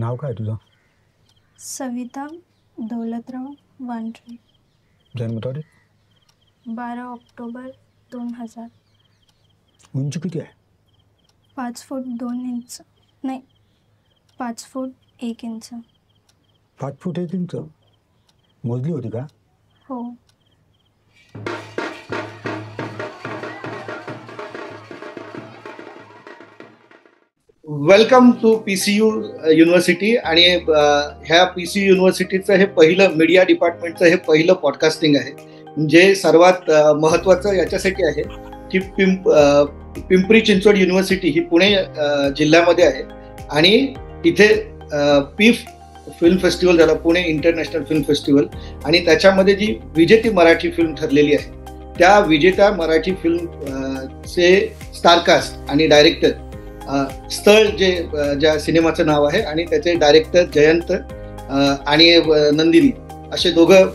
नाव काय तुझं? सविता दौलतराव वांड्रे. जन्मतारीख? 12 ऑक्टोबर 2000. उंची किती आहे? 5 फूट 2 इंच, नाही 5 फूट 1 इंच. 5 फूट 1 इंच मोजली होती का? हो. Welcome to PCU university. आणि ह्या PCU युनिव्हर्सिटीचं हे पहिलं मीडिया डिपार्टमेंटचं हे पहिलं पॉडकास्टिंग आहे, जे सर्वात महत्त्वाचं याच्यासाठी आहे की पिंपरी चिंचवड युनिव्हर्सिटी ही पुणे जिल्ह्यामध्ये आहे आणि इथे PIF फिल्म फेस्टिवल झाला, पुणे इंटरनॅशनल फिल्म फेस्टिवल, आणि त्याच्यामध्ये जी विजेती मराठी फिल्म ठरलेली आहे त्या विजेत्या मराठी फिल्मचे स्टारकास्ट आणि डायरेक्टर स्थळ ज्या सिनेमाचं नाव आहे आणि त्याचे डायरेक्टर जयंत आणि नंदिनी असे दोघं,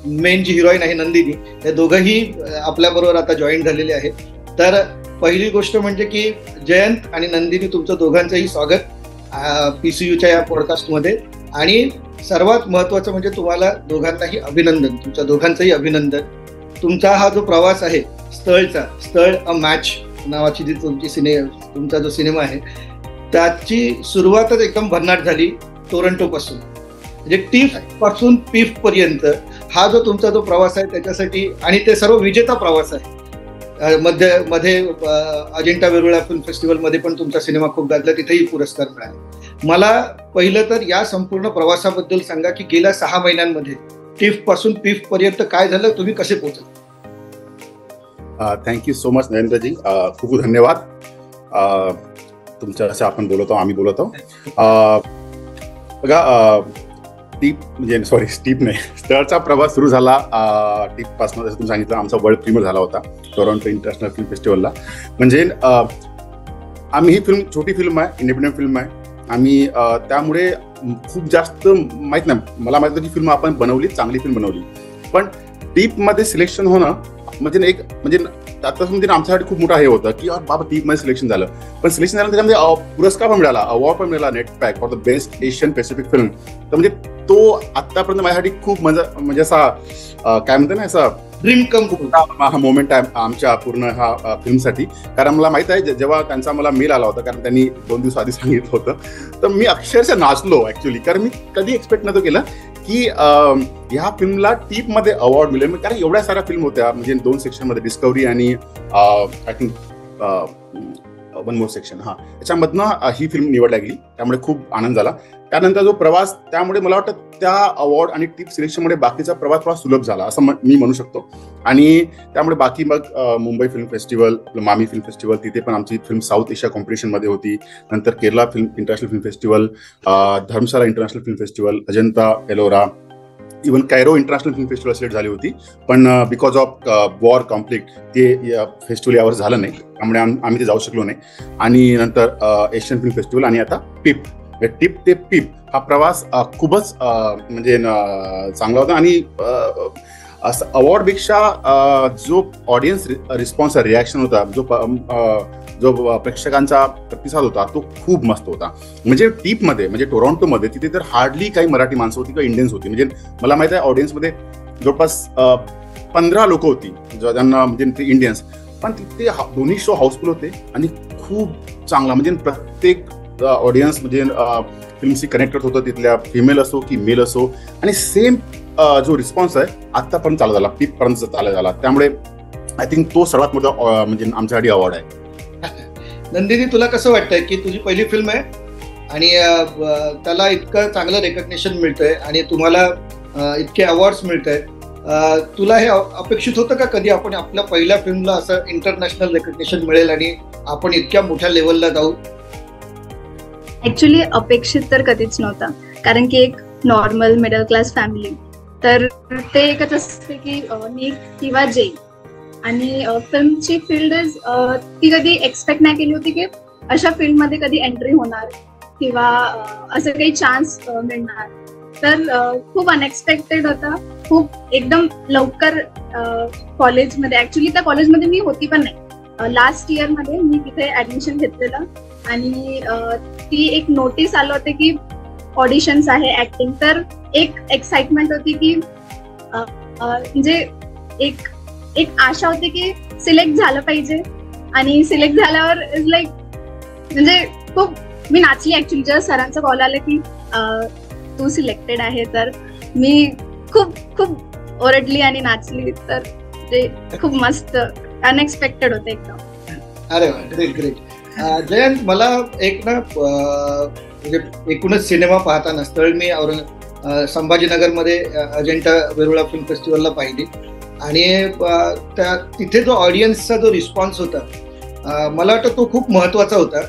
मेन जी हिरोईन आहे नंदिनी, हे दोघंही आपल्याबरोबर आता जॉईन झालेले आहेत. तर पहिली गोष्ट म्हणजे की जयंत आणि नंदिनी, तुमचं दोघांचंही स्वागत PCUच्या या पॉडकास्टमध्ये. आणि सर्वात महत्त्वाचं म्हणजे तुम्हाला दोघांनाही अभिनंदन, तुमच्या दोघांचंही अभिनंदन. तुमचा हा जो प्रवास आहे स्थळ अ मॅच नावाची जी तुमचा जो सिनेमा आहे त्याची सुरुवातच एकदम भन्नाट झाली टोरंटो पासून, म्हणजे टीफ पासून PIF पर्यंत हा जो तुमचा जो प्रवास आहे त्याच्यासाठी, आणि ते सर्व विजेता प्रवास आहे. मध्ये अजिंठा वेरुळा फिल्म फेस्टिवलमध्ये पण तुमचा सिनेमा खूप गाजला, तिथेही पुरस्कार मिळाला. मला पहिलं तर या संपूर्ण प्रवासाबद्दल सांगा की गेल्या 6 महिन्यांमध्ये टीफ पासून PIF पर्यंत काय झालं, तुम्ही कसे पोहोचले? थँक्यू सो मच नरेंद्रजी, खूप खूप धन्यवाद. तुमच्याशी आपण बोलतो, आम्ही बोलतो. बघा, स्टीप नाही, स्थळचा प्रवास सुरू झाला टीपपासून. जसं तुम्ही सांगितलं, आमचा वर्ल्ड प्रीमियर झाला होता टोरंटो इंटरनॅशनल फिल्म फेस्टिवलला. म्हणजे आम्ही ही फिल्म छोटी फिल्म आहे, इंडिपेंडंट फिल्म आहे. आम्ही त्यामुळे खूप जास्त माहीत नाही, मला माहिती होतं की फिल्म आपण बनवली, चांगली फिल्म बनवली, पण टीपमध्ये सिलेक्शन होणं म्हणजे आमच्यासाठी खूप मोठा हे होतं की बाबा टीपमध्ये सिलेक्शन झालं. पण सिलेक्शन झालं त्याच्यामध्ये पुरस्कार पण मिळाला, अवॉर्ड पण मिळाला, net pack for the best Asian Pacific film. तर म्हणजे तो आतापर्यंत माझ्यासाठी खूप म्हणजे असा काय म्हणतो ना, असा ड्रीम कम हा मोमेंट आहे आमच्या पूर्ण ह्या फिल्मसाठी. कारण मला माहित आहे जेव्हा त्यांचा मला मेल आला होता, कारण त्यांनी 2 दिवस आधी सांगितलं होतं, तर मी अक्षरशः नाचलो ऍक्च्युली. कारण मी कधी एक्सपेक्ट नव्हतं केलं की ह्या फिल्मला टीपमध्ये अवॉर्ड मिळेल. कारण एवढ्या साऱ्या फिल्म होत्या, म्हणजे 2 सेक्शनमध्ये, डिस्कवरी आणि आय थिंक 1 मोर सेक्शन, त्याच्यामधनं ही फिल्म निवडल्या गेली. त्यामुळे खूप आनंद झाला. त्यानंतर जो प्रवास, त्यामुळे मला वाटतं त्या अवॉर्ड आणि टीप सिलेक्शनमुळे बाकीचा प्रवास थोडा सुलभ झाला असं मी म्हणू शकतो. आणि त्यामुळे बाकी मग Mumbai film festival, MAMI film festival, तिथे पण आमची फिल्म साऊथ एशिया कॉम्पिटिशनमध्ये होती. नंतर Kerala film international film festival, Dharamshala international film festival, Ajanta Ellora, even Cairo international film festival select झाली होती. पण बिकॉज ऑफ वॉर कॉन्फ्लिक्ट ते फेस्टिवल यावर झालं नाही, त्यामुळे आम्ही ते जाऊ शकलो नाही. आणि नंतर एशियन फिल्म फेस्टिवल आणि आता PIF. टीप ते PIF हा प्रवास खूपच म्हणजे चांगला होता. आणि अवॉर्डपेक्षा जो ऑडियन्स रिस्पॉन्स, रिॲक्शन होता, जो प्रेक्षकांचा प्रतिसाद होता, तो खूप मस्त होता. म्हणजे टीपमध्ये, म्हणजे टोरंटोमध्ये, तिथे तर हार्डली काही मराठी माणसं होती किंवा इंडियन्स होती. म्हणजे मला माहिती आहे ऑडियन्समध्ये जवळपास 15 लोक होती ज्यांना म्हणजे ते इंडियन्स, पण तिथे दोन्ही शो हाऊसफुल होते आणि खूप चांगला, म्हणजे प्रत्येक ऑडियन्स म्हणजे फिल्मशी कनेक्टेड होतं, तिथल्या फिमेल असो की मेल असो. आणि सेम जो रिस्पॉन्स आहे आत्तापर्यंत चालू झाला, PIF पर्यंत चालू झाला. त्यामुळे आय थिंक तो सर्वात मोठा म्हणजे आमच्यासाठी अवॉर्ड आहे. नंदिनी, तुला कसं वाटतंय की तुझी पहिली फिल्म आहे आणि त्याला इतकं चांगलं रेकग्नेशन मिळतंय आणि तुम्हाला इतके अवॉर्ड्स मिळत आहेत, तुला हे अपेक्षित होतं का कधी आपण आपल्या पहिल्या फिल्मला असं इंटरनॅशनल रेकग्नेशन मिळेल आणि आपण इतक्या मोठ्या लेवलला जाऊ? ऍक्च्युली अपेक्षित तर कधीच नव्हता, कारण की एक नॉर्मल मिडल क्लास फॅमिली, तर ते एकच असते की नीट किंवा जेई. आणि फिल्मची फील्ड ती कधी एक्सपेक्ट नाही केली होती की अशा फील्डमध्ये कधी एंट्री होणार किंवा असं काही चान्स मिळणार. तर खूप अनएक्सपेक्टेड होता, खूप एकदम लवकर कॉलेजमध्ये, ऍक्च्युली त्या कॉलेजमध्ये मी होती पण नाही, लास्ट इयरमध्ये मी तिथे ऍडमिशन घेतलेलं. आणि ती एक नोटीस आलं होतं की ऑडिशन्स आहे ऍक्टिंग, तर एक एक्साइटमेंट होती की म्हणजे एक आशा होती की सिलेक्ट झालं पाहिजे. आणि सिलेक्ट झाल्यावर इज लाईक म्हणजे खूप मी नाचली ऍक्च्युली. जेव्हा सरांचा कॉल आला की तू सिलेक्टेड आहे, तर मी खूप खूप ओरडली आणि नाचली. तर ते खूप मस्त अनएक्सपेक्टेड होतं एकदम. अरे वा, ग्रेट ग्रेट. जयंत, मला एक ना म्हणजे एकूणच सिनेमा पाहताना स्थळ मी संभाजीनगरमध्ये अजिंठा वेरुळा फिल्म फेस्टिवलला पाहिली आणि तिथे जो ऑडियन्सचा जो रिस्पॉन्स होता मला वाटतं तो खूप महत्वाचा होता.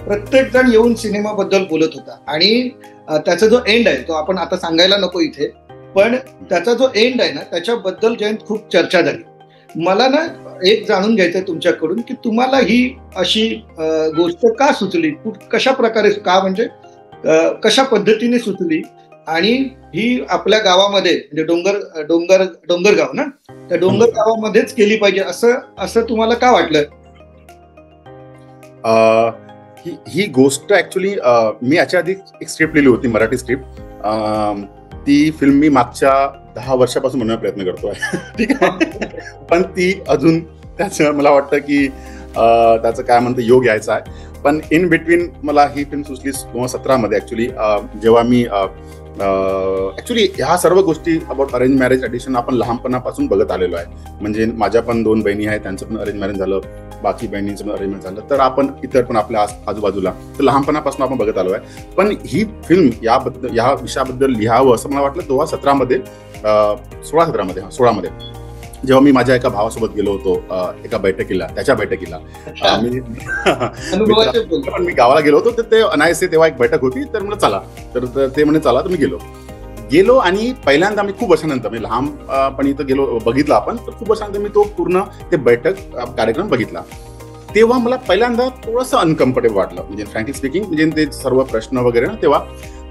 प्रत्येक जण येऊन सिनेमाबद्दल बोलत होता आणि त्याचा जो एंड आहे तो आपण आता सांगायला नको इथे, पण त्याचा जो एंड आहे ना त्याच्याबद्दल जयंत खूप चर्चा झाली. मला ना एक जाणून घ्यायचंय तुमच्याकडून की तुम्हाला ही अशी गोष्ट का सुचली, कशा प्रकारे, का म्हणजे कशा पद्धतीने सुचली आणि ही आपल्या गावामध्ये म्हणजे डोंगरगाव ना, त्या डोंगर गावामध्येच केली पाहिजे असं तुम्हाला का वाटलं? ही गोष्ट ऍक्च्युली मी याच्या आधी एक स्क्रिप्ट लिहिली होती, मराठी स्क्रिप्ट. ती फिल्म मी मागच्या 10 वर्षापासून बनवण्याचा प्रयत्न करतोय. ठीक आहे, पण ती अजून त्याचं मला वाटतं की त्याचं काय म्हणतं योग यायचा आहे. पण इन बिटवीन मला ही फिल्म सुचली 2017 मध्ये ऍक्च्युली, जेव्हा मी ऍक्च्युली ह्या सर्व गोष्टी अबाउट अरेंज मॅरेज एडिशन आपण लहानपणापासून बघत आलेलो आहे. म्हणजे माझ्या पण 2 बहिणी आहेत, त्यांचं पण अरेंज मॅरेज झालं, बाकी बहिणींचं पण अरेंज मॅरेज झालं, तर आपण इतर पण आपल्या आजूबाजूला तर लहानपणापासून आपण बघत आलो आहे. पण ही फिल्म या विषयाबद्दल लिहावं असं मला वाटलं 2017 मध्ये, 16 मध्ये जेव्हा मी माझ्या एका भावासोबत गेलो होतो एका बैठकीला, त्याच्या बैठकीला. मी गावाला गेलो होतो, तर ते अनायसे तेव्हा एक बैठक होती, तर म्हणलं चला, तर ते म्हणे चला, तर मी गेलो आणि पहिल्यांदा मी खूप वर्षानंतर म्हणजे लहानपणी इथं गेलो बघितला आपण, तर खूप वर्षानंतर मी तो पूर्ण ते बैठक कार्यक्रम बघितला. तेव्हा मला पहिल्यांदा थोडंसं अनकम्फर्टेबल वाटलं, म्हणजे फ्रँकली स्पीकिंग, म्हणजे ते सर्व प्रश्न वगैरे ना तेव्हा.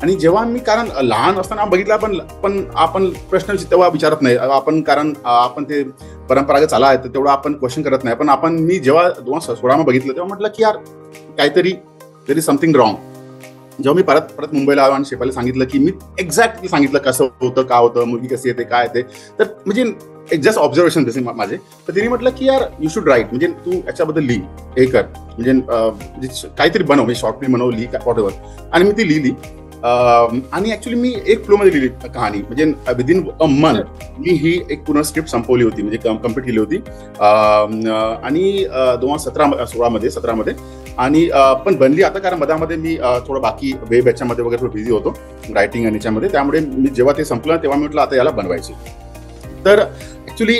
आणि जेव्हा मी, कारण लहान असताना बघितला, पण आपण प्रश्न तेव्हा विचारत नाही आपण, कारण आपण ते परंपरागत चाला आहे तर तेवढं आपण क्वेश्चन करत नाही. पण मी जेव्हा 2016 बघितलं तेव्हा म्हटलं की यार काहीतरी देयर इज समथिंग रॉंग. जेव्हा मी परत मुंबईला आलो आणि शेफालीला सांगितलं की मी एक्झॅक्टली सांगितलं कसं होतं, का होतं, मुलगी कशी येते, काय येते, तर म्हणजे जस्ट ऑब्झर्वेशन तसे माझे. तर तिने म्हटलं की यार यू शुड राईट, म्हणजे तू याच्याबद्दल लिही, हे कर, म्हणजे काहीतरी बनव, म्हणजे शॉर्ट फिल्म बनव, लिही, वॉट एव्हर. आणि मी ती लिहिली आणि ऍक्च्युली मी एक फ्लो मध्ये लिहिली कहाणी, म्हणजे विदिन अ मंथ मी ही एक पूर्ण स्क्रिप्ट संपवली होती, म्हणजे कम्प्लीट केली होती. आणि 2017 मध्ये आणि पण बनली आता, कारण मधामध्ये मी थोडं बाकी वेब याच्यामध्ये वगैरे थोडं बिझी होतो रायटिंग आणि याच्यामध्ये, त्यामुळे मी जेव्हा ते संपलं तेव्हा मी म्हटलं आता याला बनवायची. तर ऍक्च्युली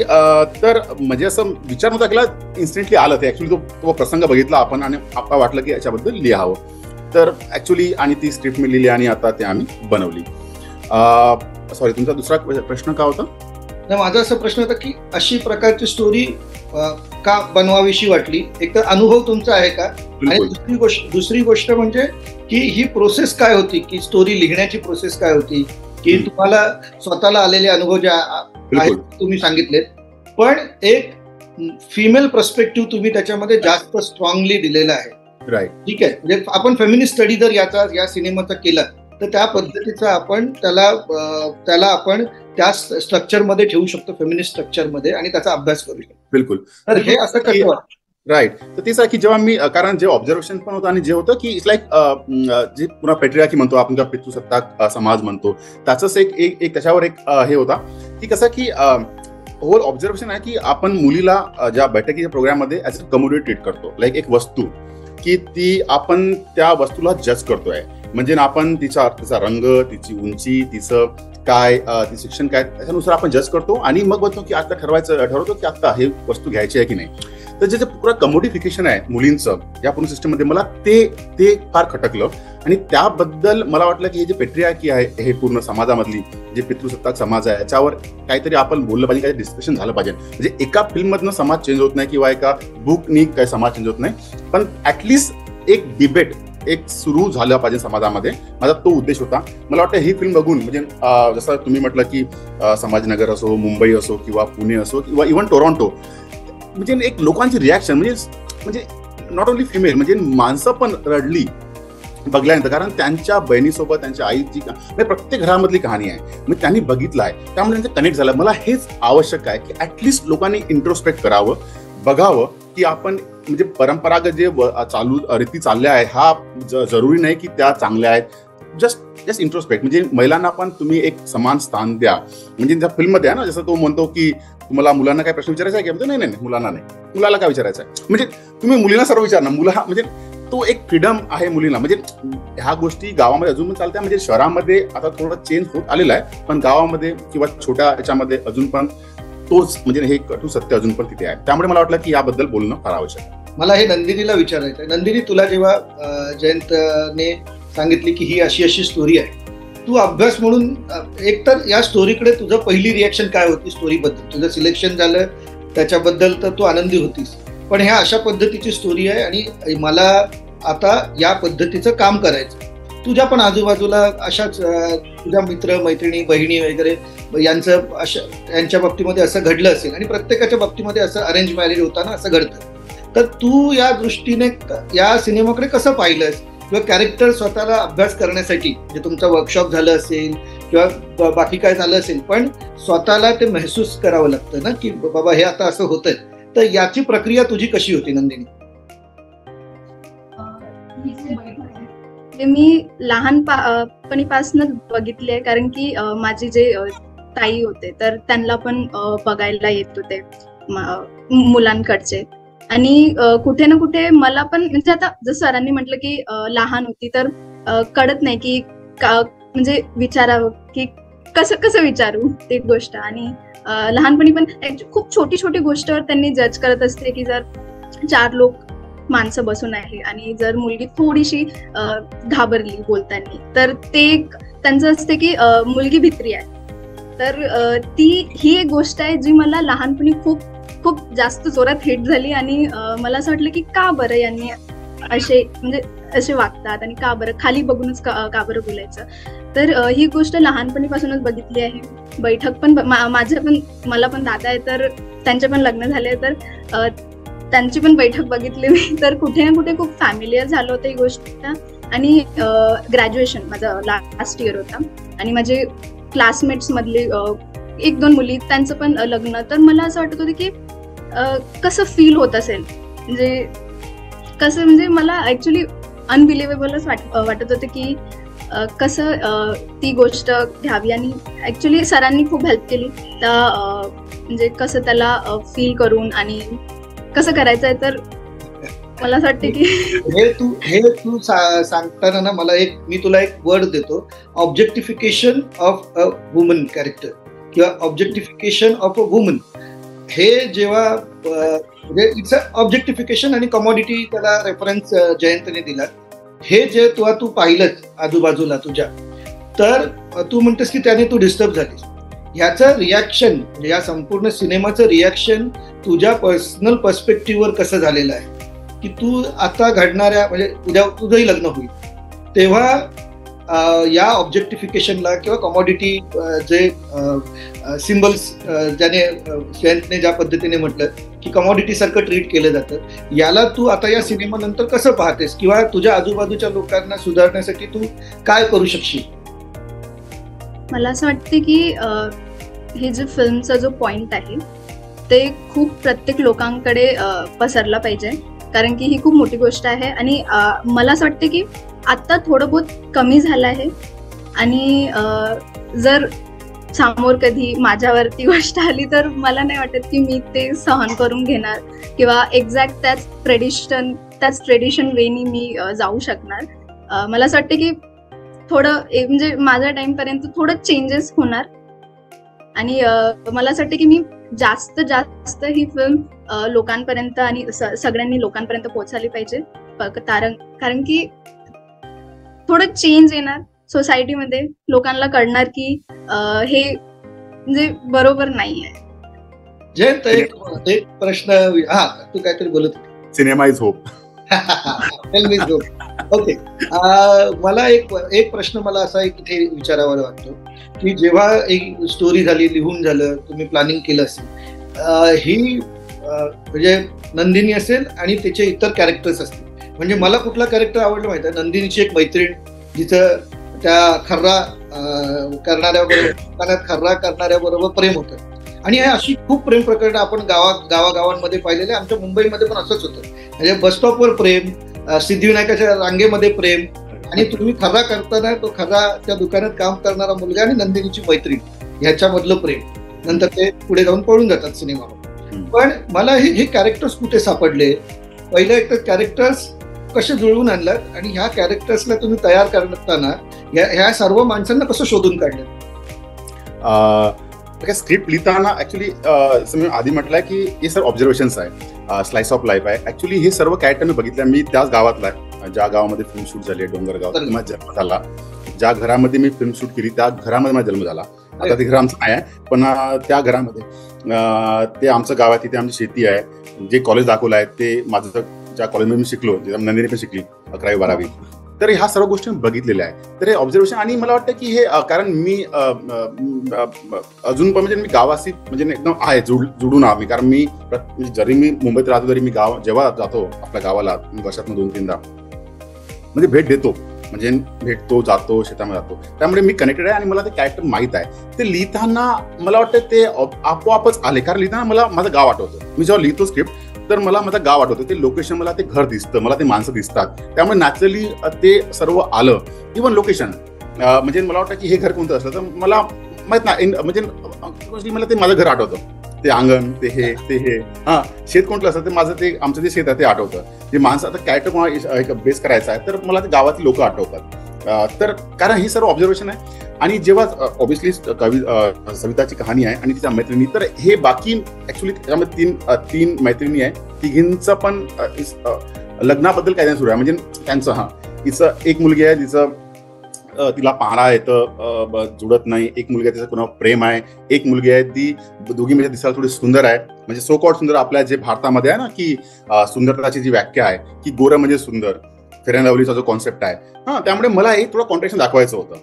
तर म्हणजे असं विचार नव्हता केला, इन्स्टंटली आलं ते. ऍक्च्युली तो प्रसंग बघितला आपण आणि आपल्याला वाटलं की याच्याबद्दल लिहावं, तर ऍक्च्युली आणि ती स्क्रिप्ट मी लिहिली आणि आता ते आम्ही बनवली. सॉरी, तुमचा दुसरा प्रश्न का होता? माझा असा प्रश्न होता की अशी प्रकारची स्टोरी का बनवावीशी वाटली, एक तर अनुभव तुमचा आहे का, आणि दुसरी गोष्ट म्हणजे की ही प्रोसेस काय होती, की स्टोरी लिहिण्याची प्रोसेस काय होती, की तुम्हाला स्वतःला आलेले अनुभव जे आहेत तुम्ही सांगितलेत, पण एक फिमेल पर्स्पेक्टिव्ह तुम्ही त्याच्यामध्ये जास्त स्ट्रॉंगली दिलेला आहे. राईट, ठीक आहे. म्हणजे आपण फेमिनिस्ट स्टडी जर या सिनेमाचा केला तर त्या पद्धतीचा आपण त्याला आपण त्या स्ट्रक्चरमध्ये ठेवू शकतो, फेमिनिस्ट स्ट्रक्चरमध्ये, आणि त्याचा अभ्यास करू शकतो. बिलकुल. तर हे असं कसं? राईट. तर तेच आहे की जेव्हा मी, कारण जे ऑब्झर्वेशन पण होतं आणि जे होतं की इट्स लाईक जे पुन्हा पेट्रियार्की म्हणतो आपण, किंवा पितृसत्ताक समाज म्हणतो, त्याचंच एक त्याच्यावर एक हे होता की कसं की ओव्हर ऑब्झर्वेशन आहे की आपण मुलीला ज्या बैठकीच्या प्रोग्राममध्ये ऍज अ कमोडिटी ट्रीट करतो, लाईक एक वस्तू, की ती आपण त्या वस्तूला जज करतोय. म्हणजे आपण तिचा रंग, तिची उंची, तिचं काय, ती शिक्षण काय, त्याच्यानुसार आपण जज करतो आणि मग बघतो की आता ठरवतो की आता हे वस्तू घ्यायची आहे की नाही. तर जे पुरा कमोडिफिकेशन आहे मुलींचं या पूर्ण सिस्टममध्ये, मला ते फार खटकलं. आणि त्याबद्दल मला वाटलं की हे जे पेट्रियार्की आहे, हे पूर्ण समाजामधली जे पितृसत्ताक समाज आहे, याच्यावर काहीतरी आपण बोललं पाहिजे, काही डिस्कशन झालं पाहिजे. म्हणजे एका फिल्ममधनं समाज चेंज होत नाही किंवा एका बुकनी काही समाज चेंज होत नाही, पण ऍटलिस्ट एक डिबेट एक सुरू झालं पाहिजे समाजामध्ये. माझा तो उद्देश होता. मला वाटतं ही फिल्म बघून, म्हणजे जसं तुम्ही म्हटलं की संभाजीनगर असो, मुंबई असो, किंवा पुणे असो, किंवा इव्हन टोरंटो, म्हणजे एक लोकांची रिॲक्शन, म्हणजे नॉट ओन्ली फिमेल, म्हणजे माणसं पण रडली बघल्यानंतर, कारण त्यांच्या बहिणीसोबत त्यांच्या आईची म्हणजे प्रत्येक घरामधली कहाणी आहे, म्हणजे त्यांनी बघितलं आहे, त्यामुळे त्यांचं कनेक्ट झालं. मला हेच आवश्यक आहे की ऍटलिस्ट लोकांनी इंट्रोस्पेक्ट करावं, बघावं की आपण म्हणजे परंपरागत जे चालू रीती चालल्या आहे हा जरुरी नाही की त्या चांगल्या आहेत. जस्ट इंट्रोस्पेक्ट, म्हणजे महिलांना पण तुम्ही एक समान स्थान द्या. म्हणजे त्या फिल्ममध्ये आहे ना, जसं तो म्हणतो की तुम्हाला मुलांना काय प्रश्न विचारायचा आहे की, म्हणजे नाही मुलांना नाही, मुलाला काय विचारायचं आहे, म्हणजे तुम्ही मुलींना सर्व विचारणार, मुला म्हणजे तो एक फ्रीडम आहे मुलींना. म्हणजे ह्या गोष्टी गावामध्ये अजून पण चालत्या, म्हणजे शहरामध्ये आता थोडं चेंज होत आलेला आहे, पण गावामध्ये किंवा छोट्या याच्यामध्ये अजून पण तोच म्हणजे हे कटू सत्य अजून पण तिथे आहे. त्यामुळे मला वाटलं की याबद्दल बोलणं फार आवश्यक आहे. मला हे नंदिनीला विचारायचं आहे. नंदिनी, तुला जेव्हा जयंतने सांगितली की ही अशी अशी स्टोरी आहे, तू अभ्यास म्हणून एकतर या स्टोरीकडे तुझं पहिली रिॲक्शन काय होती स्टोरीबद्दल? तुझं सिलेक्शन झालं त्याच्याबद्दल तर तू आनंदी होतीस, पण ह्या अशा पद्धतीची स्टोरी आहे आणि मला आता या पद्धतीचं काम करायचं. तुझ्या पण आजूबाजूला अशाच तुझ्या मित्र मैत्रिणी बहिणी वगैरे यांच्या बाबतीमध्ये असं घडलं असेल आणि प्रत्येकाच्या बाबतीमध्ये असं अरेंज मॅरेज होताना असं घडतं. तर तू या दृष्टीने या सिनेमाकडे कसं पाहिलंस, किंवा कॅरेक्टर स्वतःला अभ्यास करण्यासाठी म्हणजे तुमचं वर्कशॉप झालं असेल किंवा बाकी काय झालं असेल, पण स्वतःला ते महसूस करावं लागतं ना की बाबा हे आता असं होतंय, तर याची प्रक्रिया तुझी कशी होती नंदिनी? मी लहानपणीपासूनच बघितली आहे, कारण की माझी जे ताई होते तर त्यांना पण बघायला येत होते मुलांकडचे. आणि कुठे ना कुठे मला पण म्हणजे आता जसं सरांनी म्हटलं की लहान होती तर कळत नाही की म्हणजे विचारावं की कसं विचारू ती गोष्ट. आणि लहानपणी पण खूप छोटी छोटी गोष्टवर त्यांनी जज करत असते की जर 4 लोक माणसं बसून आहे आणि जर मुलगी थोडीशी घाबरली बोलताना तर ते त्यांचं असते की मुलगी भित्री आहे. तर ही एक गोष्ट आहे जी मला लहानपणी खूप खूप जास्त जोरात हिट झाली. आणि मला असं वाटलं की का बरं यांनी असे वागतात आणि का बरं खाली बघूनच का बरं बोलायचं. तर ही गोष्ट लहानपणीपासूनच बघितली आहे. बैठक पण मला पण दादा आहे तर त्यांचे पण लग्न झाले, तर त्यांची पण बैठक बघितली मी. तर कुठे ना कुठे खूप फॅमिलियर झालं होतं ही गोष्ट. आणि ग्रॅज्युएशन माझं लास्ट इयर होता आणि माझे क्लासमेट्स मधले 1-2 मुली त्यांचं पण लग्न. तर मला असं वाटत होतं की कसं फील होत असेल, म्हणजे मला ऍक्च्युली अनबिलिव्हेबलच वाटत होतं की कसं ती गोष्ट घ्यावी. आणि ऍक्च्युली सरांनी खूप हेल्प केली म्हणजे कसं त्याला फील करून आणि कसं करायचंय. तर मला असं वाटतं की हे तू सांगताना ना मला मी तुला एक वर्ड देतो, objectification of a woman character किंवा ऑब्जेक्टिफिकेशन ऑफ अ वुमन. हे जेव्हा म्हणजे इट्स अ ऑब्जेक्टिफिकेशन आणि कमॉडिटी त्याला रेफरन्स जयंतने दिला. हे जे तू पाहिलंच आजूबाजूला तुझ्या, तर तू म्हणतेस की त्याने तू डिस्टर्ब झालीस. ह्याचं रिॲक्शन म्हणजे या संपूर्ण सिनेमाचं रिॲक्शन तुझ्या पर्सनल पर्स्पेक्टिव्हवर कसं झालेलं आहे की तू आता घडणाऱ्या म्हणजे उद्या तुझंही लग्न होईल तेव्हा या ऑब्जेक्टिफिकेशनला किंवा कमॉडिटी जे सिम्बल्स ज्याने जयंतने ज्या पद्धतीने म्हटलं की कमॉडिटी सारखं ट्रीट केलं जातं, याला तू आता या सिनेमानंतर कसं पाहतेस किंवा तुझ्या आजूबाजूच्या लोकांना सुधारण्यासाठी तू काय करू शकशील? मला असं वाटतं की हे जे फिल्मचा जो पॉइंट आहे ते खूप प्रत्येक लोकांकडे पसरला पाहिजे, कारण की ही खूप मोठी गोष्ट आहे. आणि मला असं वाटतं की आता थोडं बहुत कमी झालं आहे. आणि जर समोर कधी माझ्यावरती गोष्ट आली तर मला नाही वाटत की मी ते सहन करून घेणार किंवा एक्झॅक्ट त्याच ट्रेडिशन वेनी मी जाऊ शकणार. मला असं वाटतं की थोडं म्हणजे माझ्या टाइमपर्यंत थोडं चेंजेस होणार. आणि मला असं वाटतं की मी जास्त ही फिल्म लोकांपर्यंत आणि सगळ्यांनी लोकांपर्यंत पोहोचायला पाहिजे, कारण की थोडं चेंज येणार सोसायटीमध्ये. लोकांना कळणार की हे म्हणजे बरोबर नाहीये. जयंत, एक प्रश्न. तू काहीतरी बोलत होती. Cinema is hope. ओके. मला एक प्रश्न मला असा इथे विचारावा वाटतो की जेव्हा एक स्टोरी झाली, लिहून झालं, तुम्ही प्लॅनिंग केलं असेल, ही म्हणजे नंदिनी असेल आणि त्याचे इतर कॅरेक्टर्स असतील, म्हणजे मला कुठला कॅरेक्टर आवडलं माहिती आहे, नंदिनीची एक मैत्रीण जिथं त्या खर्रा करणाऱ्याबरोबर प्रेम होतं. आणि अशी खूप प्रेम प्रकरणं आपण गावागावांमध्ये पाहिलेले. आमच्या मुंबईमध्ये पण असंच होतं. म्हणजे बसस्टॉपवर प्रेम, सिद्धिविनायकाच्या रांगेमध्ये प्रेम, आणि तुम्ही खर्रा करताना तो खर्रा त्या दुकानात काम करणारा मुलगा आणि नंदिनीची मैत्रीण ह्याच्यामधलं प्रेम. नंतर ते पुढे जाऊन पळून जातात सिनेमावर. पण मला हे कॅरेक्टर्स कुठे सापडले, पहिलं एक तर कॅरेक्टर्स कसे जुळवून आणलात आणि ह्या कॅरेक्टर्सला तुम्ही तयार करताना ह्या सर्व माणसांना कसं शोधून काढलं? स्क्रिप्ट लिहिताना ऍक्च्युली मी आधी म्हटलंय की हे सर्व ऑब्झर्वेशन्स आहे, स्लाइस ऑफ लाईफ आहे. ऍक्च्युली हे सर्व कॅरेक्टर मी बघितलं. मी त्याच गावातला आहे ज्या गावामध्ये फिल्म शूट झाली आहे, डोंगरगाव. माझा जन्म झाला, ज्या घरामध्ये मी फिल्म शूट केली त्या घरामध्ये माझा जन्म झाला. आता ते घर आमचं नाही आहे, पण त्या घरामध्ये ते आमचं गाव आहे, तिथे आमची शेती आहे. जे कॉलेज दाखवलं आहे ते माझं ज्या कॉलेजमध्ये मी शिकलो, नंदिनी पण शिकली 11वी 12वी, तर ह्या सर्व गोष्टी मी बघितलेल्या आहे. तर हे ऑब्झर्वेशन, आणि मला वाटतं की हे कारण मी अजून पण म्हणजे मी गावाशी म्हणजे एकदम आहे जुडून आम्ही. कारण मी जरी मी मुंबईत राहतो तरी मी जेव्हा जातो आपल्या गावाला वर्षातून 2-3दा म्हणजे भेट देतो, म्हणजे भेटतो, जातो, शेतामध्ये जातो. त्यामुळे मी कनेक्टेड आहे आणि मला ते कॅरेक्टर माहीत आहे. ते लिहिताना मला वाटतं ते आपोआपच आले, कारण लिहिताना मला माझं गाव आठवतं. मी जेव्हा लिहितो स्क्रिप्ट तर मला माझं गाव आठवतं, ते लोकेशन, मला ते घर दिसतं, मला ते माणसं दिसतात. त्यामुळे नॅचरली ते सर्व आलं. इव्हन लोकेशन म्हणजे मला वाटतं की हे घर कोणतं असलं तर मला माहित नाही, म्हणजे मला ते माझं घर आठवतं, ते अंगण, ते हे हा शेत कोणतं असतं ते माझं, ते आमचं जे शेत आहे ते आठवतं. जे माणसं आता कॅरेक्टर कोणा बेस करायचं आहे तर मला ते गावातली लोक आठवतात. तर कारण ही सर्व ऑब्झर्वेशन आहे. आणि जेव्हा ऑब्व्हियसली सविताची कहाणी आहे आणि तिच्या मैत्रिणी, तर हे बाकी ऍक्च्युली त्यामध्ये तीन मैत्रिणी आहे. तिघींचं पण लग्नाबद्दल काय सुरू आहे, म्हणजे त्यांचं हिचं एक मुलगी आहे तिचं तिला पाहणा येतं, जुळत नाही. एक मुलगी आहे तिचं कोणावर प्रेम आहे. एक मुलगी आहे ती दोघी म्हणजे दिसायला थोडी सुंदर आहे, म्हणजे सो कॉल्ड सुंदर. आपल्या जे भारतामध्ये आहे ना की सुंदरताची जी व्याख्या आहे की गोरं म्हणजे सुंदर, फेअर अँड लव्हलीचा जो कॉन्सेप्ट आहे, त्यामुळे मला हे थोडं कॉन्ट्रॅक्शन दाखवायचं होतं.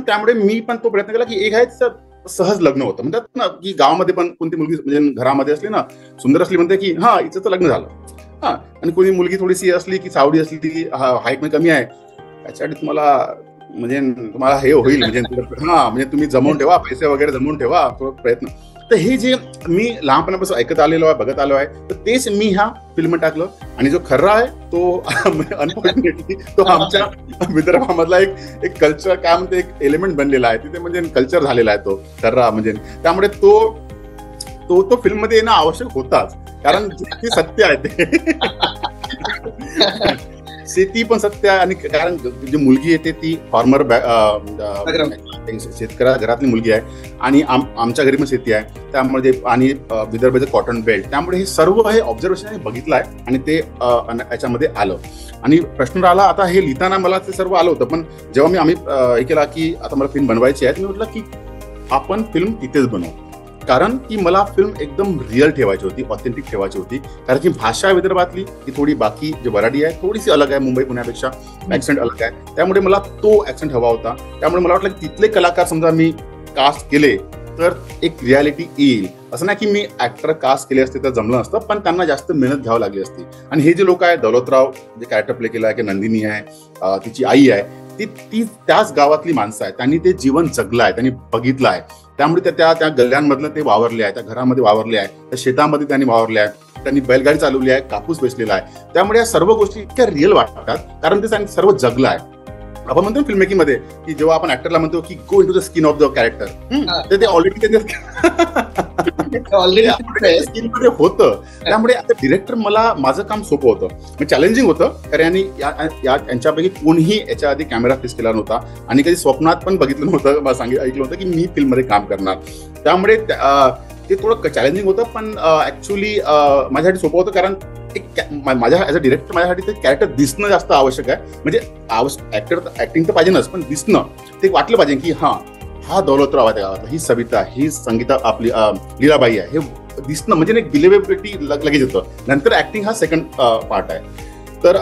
त्यामुळे मी पण तो प्रयत्न केला की एक आहे तिचं सहज लग्न होतं. म्हणतात ना की गावामध्ये पण कोणती मुलगी म्हणजे घरामध्ये असली ना, सुंदर असली, म्हणते की हिचं तर लग्न झालं. आणि कोणी मुलगी थोडीशी असली की सावडी असली, ती हाईट मध्ये कमी आहे, त्याच्यासाठी तुम्हाला हे होईल, म्हणजे तुम्ही जमवून ठेवा, पैसे वगैरे जमवून ठेवा, थोडं प्रयत्न. तर हे जे मी लहानपणापासून ऐकत आलेलो आहे, बघत आलो आहे, तर तेच मी ह्या फिल्म टाकलं. आणि जो खर्रा आहे तो अनफॉर्च्युनेटली तो आमच्या विदर्भामधला एक कल्चर, काय म्हणते, एक एलिमेंट बनलेला आहे तिथे, म्हणजे कल्चर झालेला आहे तो खर्रा. म्हणजे त्यामुळे तो फिल्म मध्ये येणं आवश्यक होताच, कारण ते सत्य आहे ते. शेती पण सत्य आहे, आणि कारण जी मुलगी येते ती फार्मर शेतकऱ्या घरातली मुलगी आहे, आणि आमच्या घरी पण शेती आहे. त्यामुळे आणि विदर्भाचं कॉटन बेल्ट, त्यामुळे हे सर्व हे ऑब्झर्वेशन बघितलं आहे आणि ते याच्यामध्ये आलं. आणि प्रश्न राहिला आता हे लिहिताना मला ते सर्व आलं होतं, पण जेव्हा आम्ही हे केला की आता मला फिल्म बनवायची आहे, मी म्हटलं की आपण फिल्म तिथेच बनवू, कारण की मला फिल्म एकदम रिअल ठेवायची होती, ऑथेंटिक ठेवायची होती. कारण की भाषा विदर्भातली ही थोडी बाकी जे वराडी आहे थोडीशी अलग आहे, मुंबई पुण्यापेक्षा ऍक्सेंट अलग आहे. त्यामुळे मला तो ऍक्सेंट हवा होता. त्यामुळे मला वाटलं की तिथले कलाकार समजा मी कास्ट केले तर एक रियालिटी येईल. असं नाही की मी ऍक्टर कास्ट केले असते तर जमलं असतं, पण त्यांना जास्त मेहनत घ्यावी लागली असती. आणि हे जे लोक आहे, दौलतराव जे कॅरेक्टर प्ले केलं आहे, की नंदिनी आहे, तिची आई आहे, ती त्याच गावातली माणसं आहे, त्यांनी ते जीवन जगलं आहे, त्यांनी बघितलं आहे. त्यामुळे त्या गल्ल्यांमधलं ते वावरले आहे, त्या घरामध्ये वावरले आहे, त्या शेतामध्ये त्यांनी वावरले आहे, त्यांनी बैलगाडी चालवली आहे, कापूस वेचलेला आहे. त्यामुळे या सर्व गोष्टी इतक्या रिअल वाटतात, कारण ते त्यांनी सर्व जगलं आहे. आपण म्हणतो फिल्म मेकिंग मध्ये की जेव्हा आपण ऍक्टरला म्हणतो की go into the skin of the character, तर ते ऑलरेडी स्किन मध्ये होतं. त्यामुळे आता डिरेक्टर मला माझं काम सोपं होतं, चॅलेंजिंग होतं, कारण यांच्यापैकी कोणीही याच्या आधी कॅमेरा फेस केला नव्हता आणि कधी स्वप्नात पण बघितलं नव्हतं, मला ऐकलं होतं की मी फिल्म मध्ये काम करणार. त्यामुळे ते थोडं चॅलेंजिंग होतं, पण ऍक्च्युली माझ्यासाठी सोपं होतं, कारण माझ्या ऍज अ डिरेक्टर माझ्यासाठी ते कॅरेक्टर दिसणं जास्त आवश्यक आहे. म्हणजे ऍक्टिंग तर पाहिजेच, पण दिसणं ते वाटलं पाहिजे की हा दौलतराव आहे त्या गावातला, ही सविता, ही संगीता आपली लीलाबाई आहे, हे दिसणं म्हणजे एक बिलिव्हेबिलिटी लगेच येतं. नंतर ऍक्टिंग हा सेकंड पार्ट आहे. तर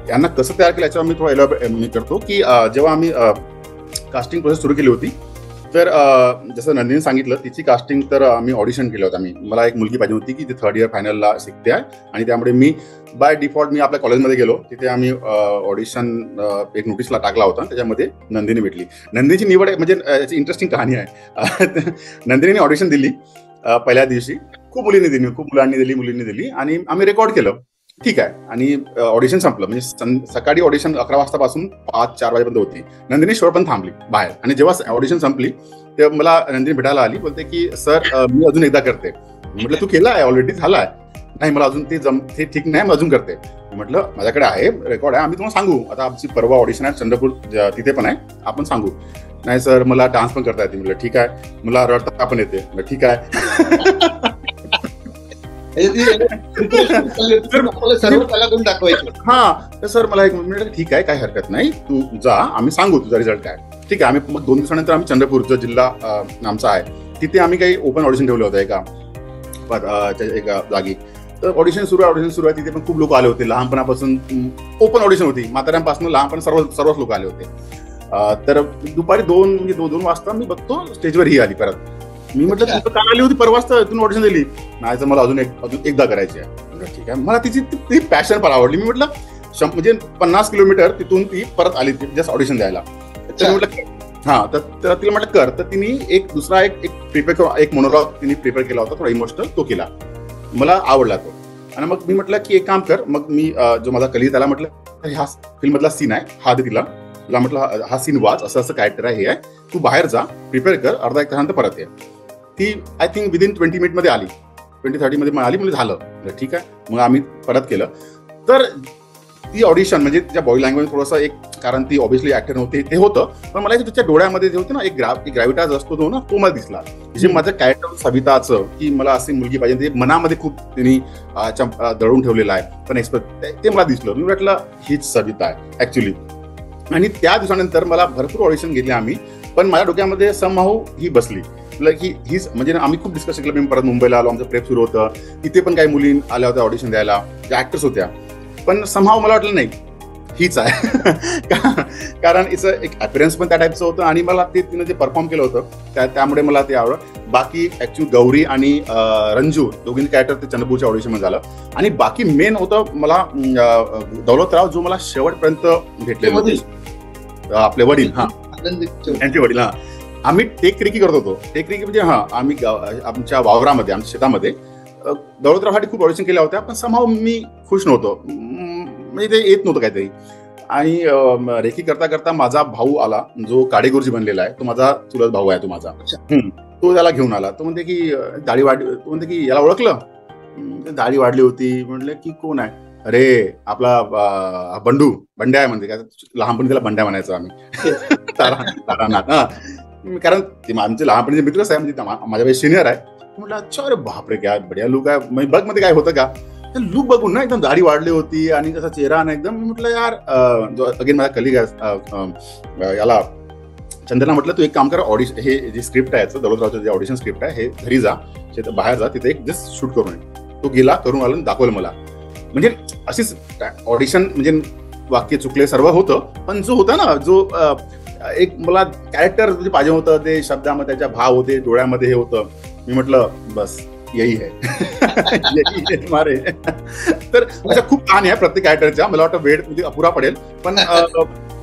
यांना कसं तयार केलं याच्यावर मी थोडं मी करतो की जेव्हा आम्ही कास्टिंग प्रोसेस सुरू केली होती तर जसं नंदिनी सांगितलं, तिची कास्टिंग तर मी ऑडिशन केलं होतं. मला एक मुलगी पाहिजे होती की ती 3rd इयर फायनलला शिकते आहे, आणि त्यामुळे मी बाय डिफॉल्ट मी आपल्या कॉलेजमध्ये गेलो. तिथे आम्ही ऑडिशन एक नोटीसला टाकला होता, त्याच्यामध्ये नंदिनी भेटली. नंदिनीची निवड म्हणजे याची इंटरेस्टिंग कहाणी आहे. नंदिनीने ऑडिशन दिली पहिल्या दिवशी. खूप मुलांनी दिली, मुलींनी दिली, आणि आम्ही रेकॉर्ड केलं. ठीक आहे. आणि ऑडिशन संपलं, म्हणजे सकाळी ऑडिशन 11 वाजतापासून 5-4 वाजेपर्यंत होती. नंदिनी शोर पण थांबली बाहेर, आणि जेव्हा ऑडिशन संपली तेव्हा मला नंदिनी भेटायला आली. बोलते की सर मी अजून एकदा करते. म्हटलं तू केला आहे, ऑलरेडी झालाय. नाही, मला अजून ते ठीक नाही, मी अजून करते. म्हटलं माझ्याकडे आहे, रेकॉर्ड आहे, आम्ही तुम्हाला सांगू. आता आमची परवा ऑडिशन आहे चंद्रपूर, तिथे पण आहे, आपण सांगू. नाही सर, मला डान्स पण करता येते. म्हटलं ठीक आहे. मला रडता पण येते. म्हटलं ठीक आहे. हा, तर सर मला एक मिनिट, ठीक आहे, काही हरकत नाही, तू जा, आम्ही सांगू तुझा रिझल्ट काय. ठीक आहे. आम्ही मग 2 दिवसानंतर आम्ही चंद्रपूर, जो जिल्हा आमचा आहे, तिथे आम्ही काही ओपन ऑडिशन ठेवलं होतं एका जागी. तर ऑडिशन सुरू आहे. तिथे पण खूप लोक आले होते. लहानपणापासून ओपन ऑडिशन होती, म्हाताऱ्यांपासून लहानपण सर्वच लोक आले होते. तर दुपारी 2 वाजता मी बघतो स्टेजवर ही आली परत. मी म्हटलं तुझं काल आली होती, परवाच तर तुम्ही ऑडिशन दिली. नाही तर मला अजून एकदा करायची आहे. ठीक आहे. मला तिची पॅशन पण आवडली. मी म्हटलं म्हणजे 50 किलोमीटर तिथून ती परत आली जस्ट ऑडिशन द्यायला. तर म्हटलं हा, तर तिला म्हटलं कर. तर तिने एक प्रिपेअर एक मोनोलॉग तिने प्रिपेअर केला होता, थोडा इमोशनल, तो केला. मला आवडला तो. आणि मग मी म्हटलं की एक काम कर. मग मी जो माझा कलीग त्याला म्हटलं हा फिल्म मधला सीन आहे, हा दे तिला म्हटलं हा सीन वाच, असं कॅरेक्टर आहे, हे आहे, तू बाहेर जा, प्रिपेअर कर, अर्धा 1 तासानंतर परत ये. ती आय थिंक विदिन 20 मिनिटमध्ये आली, 20-30 मध्ये आली. म्हणजे झालं, ठीक आहे. मग आम्ही परत केलं. तर ती ऑडिशन म्हणजे तिच्या बॉडी लँग्वेज थोडंसं एक, कारण ती ऑब्व्हियसली ऍक्टर नव्हती ते होतं, पण मला तिच्या डोळ्यामध्ये जे होते ना एक ग्रॅव्हिटाज असतो तो ना, तो मला दिसला. जे माझं कॅरेक्टर सविताचं, की मला अशी मुलगी पाहिजे, ते मनामध्ये खूप तिने दळून ठेवलेलं आहे, पण एक्सप्रेस ते मला दिसलं. मी म्हटलं हीच सविता आहे ऍक्च्युली. आणि त्या दिवसानंतर मला भरपूर ऑडिशन घेतले आम्ही, पण माझ्या डोक्यामध्ये समहाऊ ही बसली की हीच, म्हणजे आम्ही खूप डिस्कशन केलं. मी परत मुंबईला आलो, आमचं प्रेप सुरू होतं. तिथे पण काही मुली आल्या होत्या ऑडिशन द्यायला, ज्या ऍक्टर्स होत्या, पण समहाऊ मला वाटलं नाही हीच आहे. कारण हिचं एक अपीअरन्स पण त्या टाईपचं होतं, आणि मला ते तिनं जे परफॉर्म केलं होतं त्यामुळे मला ते आवडलं. बाकी ऍक्च्युली गौरी आणि रंजू दोघींनी कॅरेक्टर ते चंद्रपूरच्या ऑडिशनमध्ये झालं. आणि बाकी मेन होतं मला दौलतराव, जो मला शेवटपर्यंत भेटलेले होते, आपले वडील, हा त्यांचे वडील. हा, आम्ही टेकरिकी करत होतो. टेकरिकी म्हणजे आम्ही आमच्या वावरामध्ये, आमच्या शेतामध्ये दौलतरावसाठी खूप ऑडिशन केल्या होत्या, पण समाव मी खुश नव्हतो, म्हणजे ते येत नव्हतं काहीतरी. आणि रेकी करता करता माझा भाऊ आला, जो काडेगुरुजी बनलेला आहे, तो माझा चुलत भाऊ आहे, तो माझा. तो त्याला घेऊन आला. तो म्हणते की दाढी वाढली, तो म्हणते की याला ओळखलं, दाढी वाढली होती. म्हटलं की कोण आहे? अरे आपला बंड्या आहे. म्हणते काय, लहानपणी त्याला बंड्या म्हणायचो आम्ही, तारानाथ. कारण ते आमचे लहानपणीचे मित्रच आहे, म्हणजे माझ्यापेक्षा सिनियर आहे. म्हटलं अच्छा, अरे बापरे काय बढिया लुक आहे. बघ मध्ये काय होतं का, लुक बघून ना एकदम दाढी वाढली होती आणि त्याचा चेहरा ना एकदम. म्हटलं यार, अगेन माझा कलिग आहे, याला चंद्रना म्हटलं तू एक काम कर, ऑडिशन हे जे स्क्रिप्ट आहे दौलतरावचं, जे ऑडिशन स्क्रिप्ट आहे, हे घरी जा, बाहेर जा, तिथे एक जस्ट शूट करून ये. तो गेला, करून आला, दाखवलं मला. म्हणजे अशीच ऑडिशन, म्हणजे वाक्य चुकले सर्व होतं, पण जो होता ना, जो एक मला कॅरेक्टर जे पाहिजे होतं, ते शब्दामध्ये त्याच्या भाव होते, डोळ्यामध्ये हे होतं. मी म्हटलं बस यही है. मारे. तर अशा खूप कहाणी आहे प्रत्येक कॅरेक्टरच्या. मला वाटतं वेळ म्हणजे अपुरा पडेल, पण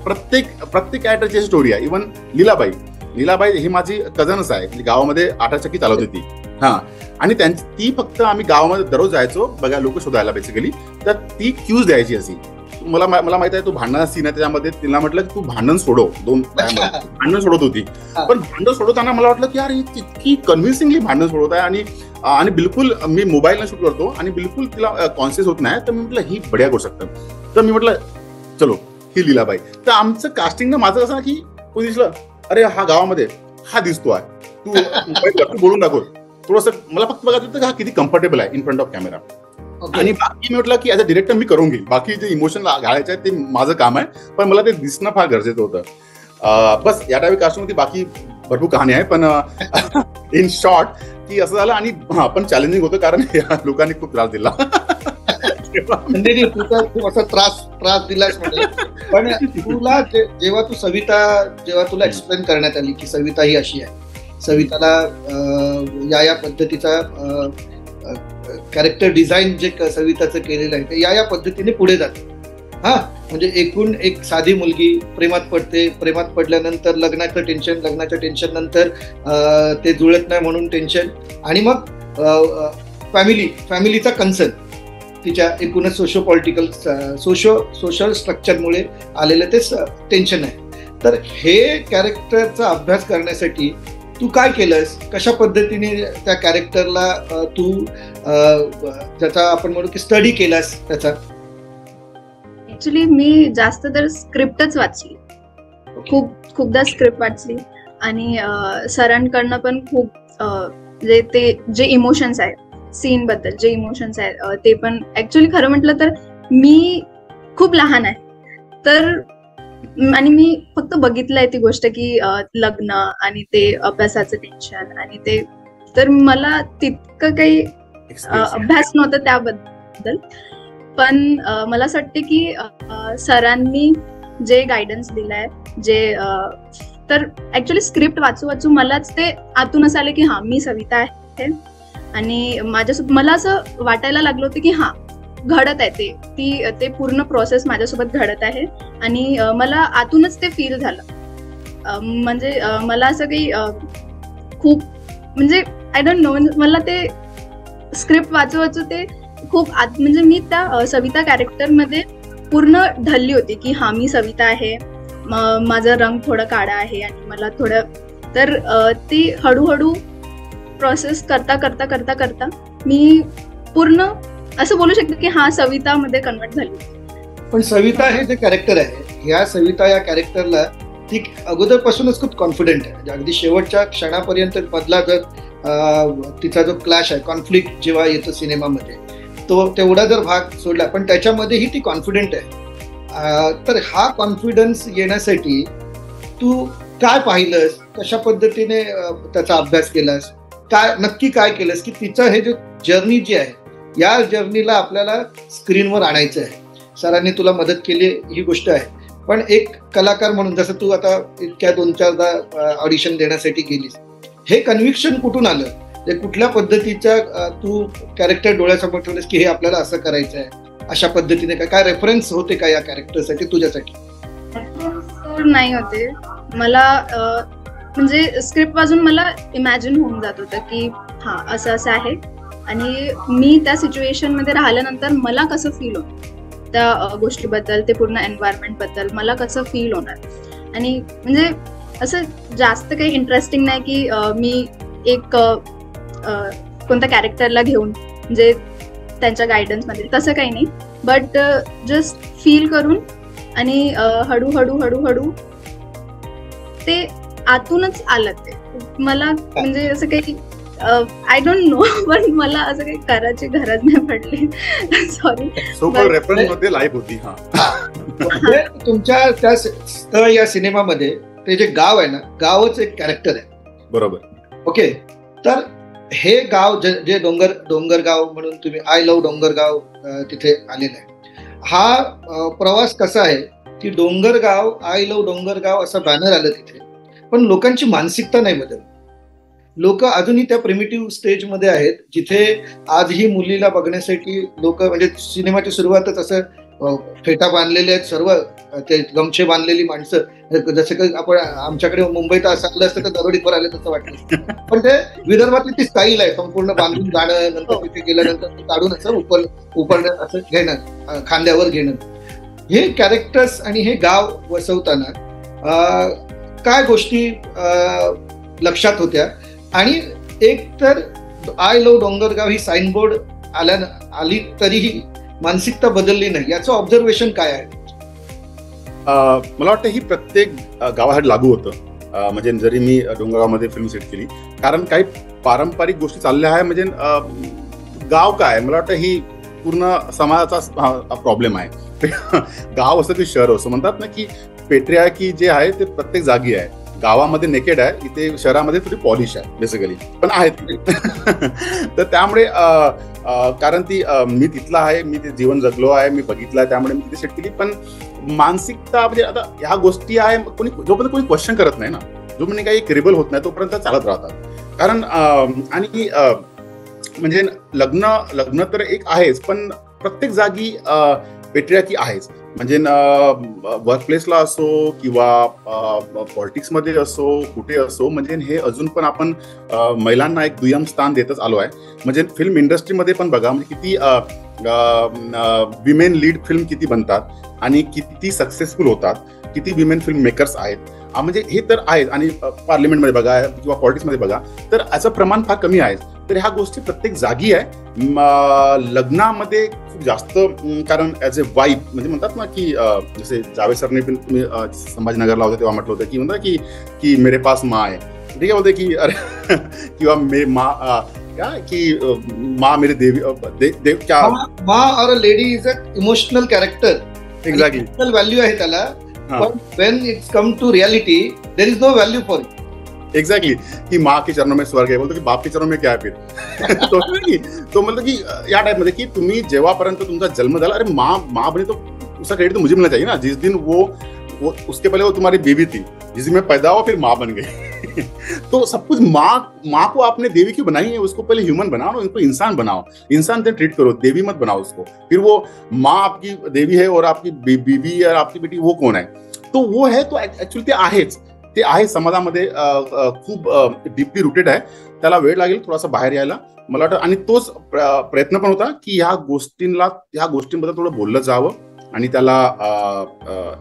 प्रत्येक कॅरेक्टरची स्टोरी आहे. इव्हन लीलाबाई ही माझी कझनच आहे, गावामध्ये 8 चक्की चालवत होती. हा, आणि ती फक्त आम्ही गावामध्ये दररोज जायचो बघा, लोक शोधायला बेसिकली. तर ती क्यूज द्यायची अशी. मला माहित आहे, तो भांडणाचा सीन आहे त्याच्यामध्ये, तिला म्हटलं की तू भांडण सोडव, 2 भांडण सोडत होती. पण भांडण सोडवताना मला वाटलं की यार ही इतकी कन्व्हिन्सिंगली भांडण सोडवत आहे, आणि बिलकुल मी मोबाईलला शूट करतो आणि बिलकुल तिला कॉन्शियस होत नाही. तर मी म्हटलं ही बढिया करू शकतं. तर मी म्हटलं चलो ही लीलाबाई. तर आमचं कास्टिंग ना माझं कसं की कोणी दिसलं, अरे हा गावामध्ये हा दिसतो आहे, तू बोलून दाखव थोडंसं. मला फक्त बघायचं होतं की हा किती कम्फर्टेबल आहे इन फ्रंट ऑफ कॅमेरा. आणि बाकी मी म्हटलं की ॲज अ डिरेक्टर मी करून घेईल, बाकी जे इमोशन घालायचे आहे ते माझं काम आहे, पण मला ते दिसणं फार गरजेचं होतं. बस या टाईप कास्टिंगमध्ये बाकी भरपूर कहाणी आहे, पण इन शॉर्ट की असं झालं. आणि पण चॅलेंजिंग होतं, कारण या लोकांनी खूप त्रास दिला. खूप असा त्रास त्रास दिलास म्हणजे. पण तुला जेव्हा तुला एक्सप्लेन करण्यात आली की सविता ही अशी आहे, सविताला या पद्धतीचा कॅरेक्टर डिझाईन जे सविताचं केलेलं आहे ते या पद्धतीने पुढे जातं. हा म्हणजे एकूण एक साधी मुलगी प्रेमात पडते, प्रेमात पडल्यानंतर लग्नाच्या टेन्शन नंतर ते जुळत नाही म्हणून टेन्शन, आणि मग फॅमिलीचा कन्सर्न, तिच्या एकूणच सोशल स्ट्रक्चरमुळे आलेलं ते टेन्शन आहे. तर हे कॅरेक्टरचा अभ्यास करण्यासाठी तू काय केलंस, कशा पद्धतीने त्या कॅरेक्टरला तू ज्याचा आपण म्हणू की स्टडी केलास त्याचा? ऍक्च्युली मी जास्त तर स्क्रिप्टच वाचली, खूपदा स्क्रिप्ट वाचली, आणि सरांकडनं पण खूप जे इमोशन्स आहेत सीन बद्दल, जे इमोशन्स आहेत ते पण ऍक्च्युली खरं म्हटलं तर मी खूप लहान आहे तर, आणि मी फक्त बघितलंय ती गोष्ट की लग्न आणि ते अभ्यासाचं टेन्शन आणि ते, तर मला तितकं काही अभ्यास नव्हता त्याबद्दल. पण मला असं वाटतं की सरांनी जे गायडन्स दिलाय, तर ऍक्च्युली स्क्रिप्ट वाचू मलाच ते आतून असं आलं की हा मी सविता आहे, आणि माझ्यासोबत मला असं वाटायला लागलं होतं की हा घडत आहे ते पूर्ण प्रोसेस माझ्यासोबत घडत आहे, आणि मला आतूनच ते फील झालं. म्हणजे मला असं काही खूप म्हणजे आय डोंट नो, मला ते स्क्रिप्ट वाचू ते खूप म्हणजे मी त्या सविता कॅरेक्टरमध्ये पूर्ण ढलली होती की हा मी सविता आहे, माझा रंग थोडा काळा आहे आणि मला थोडं, तर ती हळूहळू प्रोसेस करता मी पूर्ण असं बोलू शकते की हा सवितामध्ये कन्वर्ट झाली. पण सविता हे जे कॅरेक्टर आहे, या सविता या कॅरेक्टरला ती अगोदरपासूनच खूप कॉन्फिडंट आहे. अगदी शेवटच्या क्षणापर्यंत मधला जर तिचा जो क्लॅश आहे, कॉन्फ्लिक्ट जेव्हा येतो सिनेमामध्ये, तो तेवढा जर भाग सोडला पण त्याच्यामध्येही ती कॉन्फिडंट आहे. तर हा कॉन्फिडन्स येण्यासाठी तू काय पाहिलंस, कशा पद्धतीने त्याचा अभ्यास केलास, नक्की काय केलंस की तिचं हे जे जर्नी जी आहे, या जर्नीला आपल्याला स्क्रीनवर आणायचं आहे. सरांनी तुला मदत केली ही गोष्ट आहे, पण एक कलाकार म्हणून जसं तू आता इतक्या 2-4दा ऑडिशन देण्यासाठी गेलीस, हे कन्व्हिक्शन कुठून आलं, ते कुठल्या पद्धतीच्या तू कॅरेक्टर डोळ्यासमोर ठेवलेस की हे आपल्याला असं करायचं आहे, अशा पद्धतीने काय रेफरन्स होते का या कॅरेक्टरसाठी तुझ्यासाठी? नाही होते. मला म्हणजे स्क्रिप्ट वाचून मला इमॅजिन होऊन जात होतं की हा असं आहे, आणि मी त्या सिच्युएशन मध्ये राहिल्यानंतर मला कसं फील होणार त्या गोष्टीबद्दल, ते पूर्ण एन्व्हायरमेंट बद्दल मला कसं फील होणार. आणि म्हणजे असं जास्त काही इंटरेस्टिंग नाही की मी एक कोणत्या कॅरेक्टरला घेऊन म्हणजे त्यांच्या गायडन्स मध्ये, तसं काही नाही, बट जस्ट फील करून आणि हळूहळू ते आतूनच आलं. ते मला म्हणजे असं काही आय डोंट नो, पण मला असं काही करायची गरज नाही पडली. सॉरी, रेफरन्स मध्ये लाईफ होती. तुमच्या त्या स्थळ या सिनेमामध्ये ते जे गाव आहे ना, गावच एक कॅरेक्टर आहे, बरोबर? ओके, तर हे गाव जे डोंगरगाव म्हणून तुम्ही आय लव्ह डोंगरगाव तिथे आलेलं आहे. हा प्रवास कसा आहे की डोंगरगाव, आय लव्ह डोंगरगाव असं बॅनर आलं तिथे, पण लोकांची मानसिकता नाही बदलली. लोक अजूनही त्या प्रिमिटिव्ह स्टेजमध्ये आहेत, जिथे आजही मुलीला बघण्यासाठी लोक, म्हणजे सिनेमाची सुरुवातच असं फेटा बांधलेले आहेत, सर्व ते गमछे बांधलेली माणसं, जसं काही आपण आमच्याकडे मुंबईत असं आलं असतं तर दरोडीवर आले तसं वाटलं. पण ते विदर्भातली ती स्टाईल आहे, संपूर्ण बांधून जाणं, नंतर तिथे गेल्यानंतर काढून असं उपरणं, असं घेणं, खांद्यावर घेणं. हे कॅरेक्टर्स आणि हे गाव वसवताना काय गोष्टी लक्षात होत्या? आणि एक तर I love Dongargaon he signboard आली तरीही मानसिकता बदलली नाही, याचं ऑब्झर्वेशन काय आहे? मला वाटतं ही प्रत्येक गावासाठी लागू होतं. म्हणजे जरी मी डोंगरगावमध्ये फिल्म सेट केली, कारण काही पारंपरिक गोष्टी चालल्या आहे. म्हणजे गाव काय, मला वाटतं ही पूर्ण समाजाचा प्रॉब्लेम आहे. गाव असं की शहर असं म्हणतात ना की पेट्रियार्की जे आहे ते प्रत्येक जागी आहे. गावामध्ये नेकेड आहे, इथे शहरामध्ये थोडी पॉलिश आहे बेसिकली, पण आहेत. तर त्यामुळे कारण ती मी तिथला आहे, मी ते जीवन जगलो आहे, मी बघितलं आहे, त्यामुळे मी तिथे सेट केली. पण मानसिकता म्हणजे आता ह्या गोष्टी आहे, जोपर्यंत कोणी क्वेश्चन करत नाही ना, जो म्हणजे काही एक रिबल होत नाही तोपर्यंत चालत राहतात. कारण आणि म्हणजे लग्न तर एक आहेच, पण प्रत्येक जागी पेट्रियार्की आहेच. म्हणजे वर्कप्लेसला असो किंवा पॉलिटिक्समध्ये असो, कुठे असो, म्हणजे हे अजून पण आपण महिलांना एक दुय्यम स्थान देतच आलो आहे. म्हणजे फिल्म इंडस्ट्रीमध्ये पण बघा, म्हणजे किती विमेन लीड फिल्म किती बनतात आणि किती सक्सेसफुल होतात, किती विमेन फिल्म मेकर्स आहेत. म्हणजे हे तर आहेच. आणि पार्लिमेंटमध्ये बघा किंवा पॉलिटिक्समध्ये बघा, तर याचं प्रमाण फार कमी आहे. तर ह्या गोष्टी प्रत्येक जागी आहे. लग्नामध्ये खूप जास्त, कारण ॲज अ वाईफ म्हणजे म्हणतात ना की जसे जावेद सरने पण तुम्ही संभाजीनगरला होते तेव्हा म्हटलं होतं की म्हणतात की मेरे पास माँ आहे, ठीक आहे, बोलते की अरे किंवा मे माँ क्या की माँ मेरे देव क्या, माँ और lady is a emotional character. Exactly value आहे त्याला, पण when it's come to reality there is no value for it. Exactly कि माँ के चरणों में स्वर्ग है, बोलतो की बाप के चरणों में क्या है फिर. तो म्हणतो की या टाइप मध्ये की तुम्ही जेव्हापर्यंत तुमचा जन्म झाला, अरे माँ बनी तो उसका क्रेडिट तो मुझे मिलना चाहिए ना. जिस दिन वो उसके पहले वो तुम्हारी बेबी थी, जिस दिन मैं पैदा हुआ फिर माँ बन गई. तो सब कुछ माँ को आपने देवी क्यों बनाई है, उसको पहले ह्यूमन बनाओ ना, उनको इंसान बनाओ, इंसान से ट्रीट करो, देवी मत बनाओ उसको. फिर वो माँ आपकी देवी है और आपकी बीबी और आपकी बेटी वो कोण आहे. तो वो है, तो ऍक्च्युअली ते आहेच, ते आहे समाजामध्ये खूप डीपली रुटेड आहे. त्याला वेळ लागेल थोडासा बाहेर यायला मला वाटतं. आणि तोच प्रयत्न पण होता की ह्या गोष्टींबद्दल थोडं बोललं जावं आणि त्याला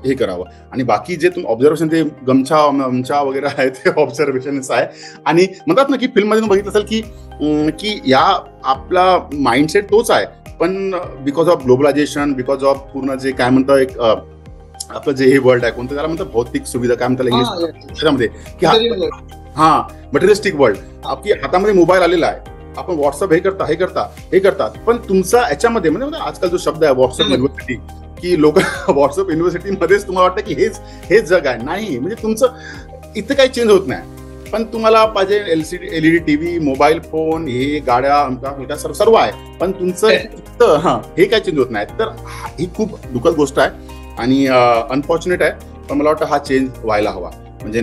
हे करावं. आणि बाकी जे तुम्ही ऑब्झर्वेशन, ते गमछा वगैरे आहे, ते ऑब्झर्वेशनच आहे. आणि म्हणतात ना की फिल्ममध्ये तुम्ही बघितलं असेल की या आपला माइंडसेट तोच आहे, पण because of globalisation, because of पूर्ण जे काय म्हणतं एक आपलं जे हे वर्ल्ड आहे, कोणतं त्याला म्हणतात भौतिक सुविधा, काय म्हणतात इंग्लिश त्याच्यामध्ये की मटेरियलिस्टिक वर्ल्ड. आपली हातामध्ये मोबाईल आलेला आहे, आपण व्हॉट्सअप हे करतात, पण तुमचा याच्यामध्ये म्हणजे आजकाल जो शब्द आहे व्हॉट्सअप युनिव्हर्सिटी, की लोक व्हॉट्सअप युनिव्हर्सिटीमध्येच तुम्हाला वाटतं की हेच जग आहे. नाही, म्हणजे तुमचं इथं काही चेंज होत नाही, पण तुम्हाला पाहिजे LED टीव्ही, मोबाईल फोन, हे गाड्या सर्व आहे, पण तुमचं हे काही चेंज होत नाही. तर ही खूप दुःखद गोष्ट आहे आणि अनफॉर्च्युनेट आहे, पण मला वाटतं हा चेंज व्हायला हवा. म्हणजे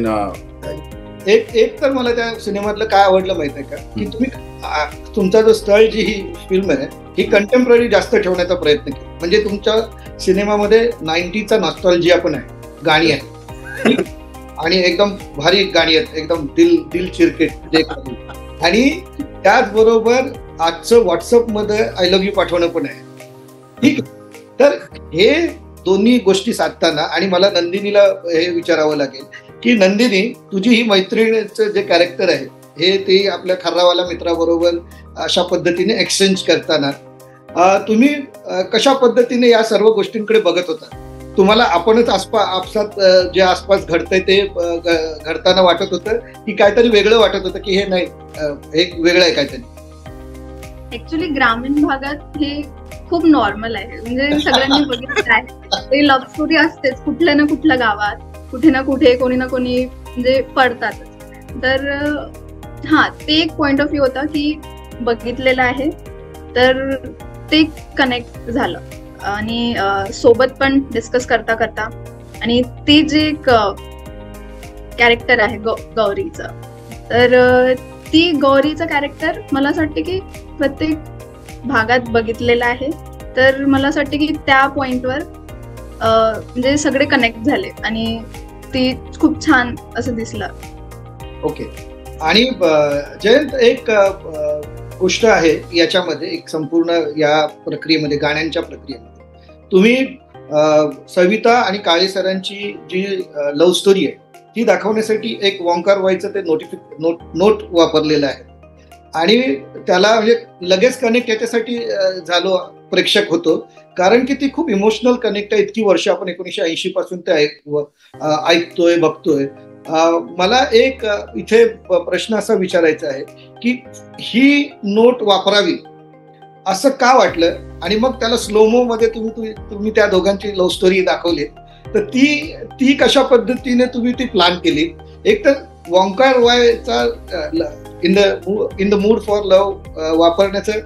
एक तर मला त्या सिनेमातलं काय आवडलं माहिती आहे का, की तुम्ही तुमचा जो स्थळ जी ही फिल्म आहे ही कंटेम्पररी जास्त ठेवण्याचा प्रयत्न केला. म्हणजे तुमच्या सिनेमामध्ये 90चा नॉस्टॅल्जिया पण आहे, गाणी आहेत आणि एकदम भारी गाणी आहेत, एकदम दिल चिरकेट. आणि त्याचबरोबर आजचं व्हॉट्सअपमध्ये आय लव्ह यू पाठवणं पण आहे, ठीक. तर हे दोन्ही गोष्टी साधताना, आणि मला नंदिनीला हे विचारावं लागेल की नंदिनी, तुझी ही मैत्रिणीचं जे कॅरेक्टर आहे हे ते आपल्या खर्रावाला मित्राबरोबर अशा पद्धतीने एक्सचेंज करताना तुम्ही कशा पद्धतीने या सर्व गोष्टींकडे बघत होता? तुम्हाला आपणच आपसात जे आसपास घडतंय ते घडताना वाटत होतं की काहीतरी वेगळं वाटत होतं, की हे नाही, हे वेगळं आहे काहीतरी? ऍक्च्युली ग्रामीण भागात हे खूप नॉर्मल आहे, म्हणजे सगळ्यांनी बघितलं आहे. लव्ह स्टोरी असतेच कुठल्या ना कुठल्या गावात, कुठे ना कुठे कोणी ना कोणी म्हणजे पडतातच. तर ते एक पॉइंट ऑफ व्ह्यू होता की बघितलेलं आहे, तर ते कनेक्ट झालं. आणि सोबत पण डिस्कस करता करता, आणि ते जे कॅरेक्टर आहे गौरीचं, तर ती गौरीचं कॅरेक्टर मला असं वाटतं की प्रत्येक भागात बघितलेलं आहे. तर मला असं वाटतं की त्या पॉइंटवर म्हणजे सगळे कनेक्ट झाले आणि ती खूप छान असं दिसलं. ओके. आणि जयंत, एक गोष्ट आहे याच्यामध्ये, एक संपूर्ण या प्रक्रियेमध्ये, गाण्यांच्या प्रक्रियेमध्ये तुम्ही सविता आणि काळे सरांची जी लव्ह स्टोरी आहे ती दाखवण्यासाठी एक वॉंकार वाईचं ते नोट वापरलेलं आहे. आणि त्याला म्हणजे लगेच कनेक्ट याच्यासाठी झालो प्रेक्षक होतो, कारण की ती खूप इमोशनल कनेक्ट आहे. इतकी वर्ष आपण 1980 पासून ते ऐकतोय, बघतोय. मला एक इथे प्रश्न असा विचारायचा आहे की ही नोट वापरावी असं का वाटलं, आणि मग त्याला स्लोमो मध्ये तुम्ही त्या दोघांची लव्ह स्टोरी दाखवली, तर ती कशा पद्धतीने तुम्ही ती प्लॅन केली? एक तर वॉंकार वायचा in the mood for love वापरण्याचं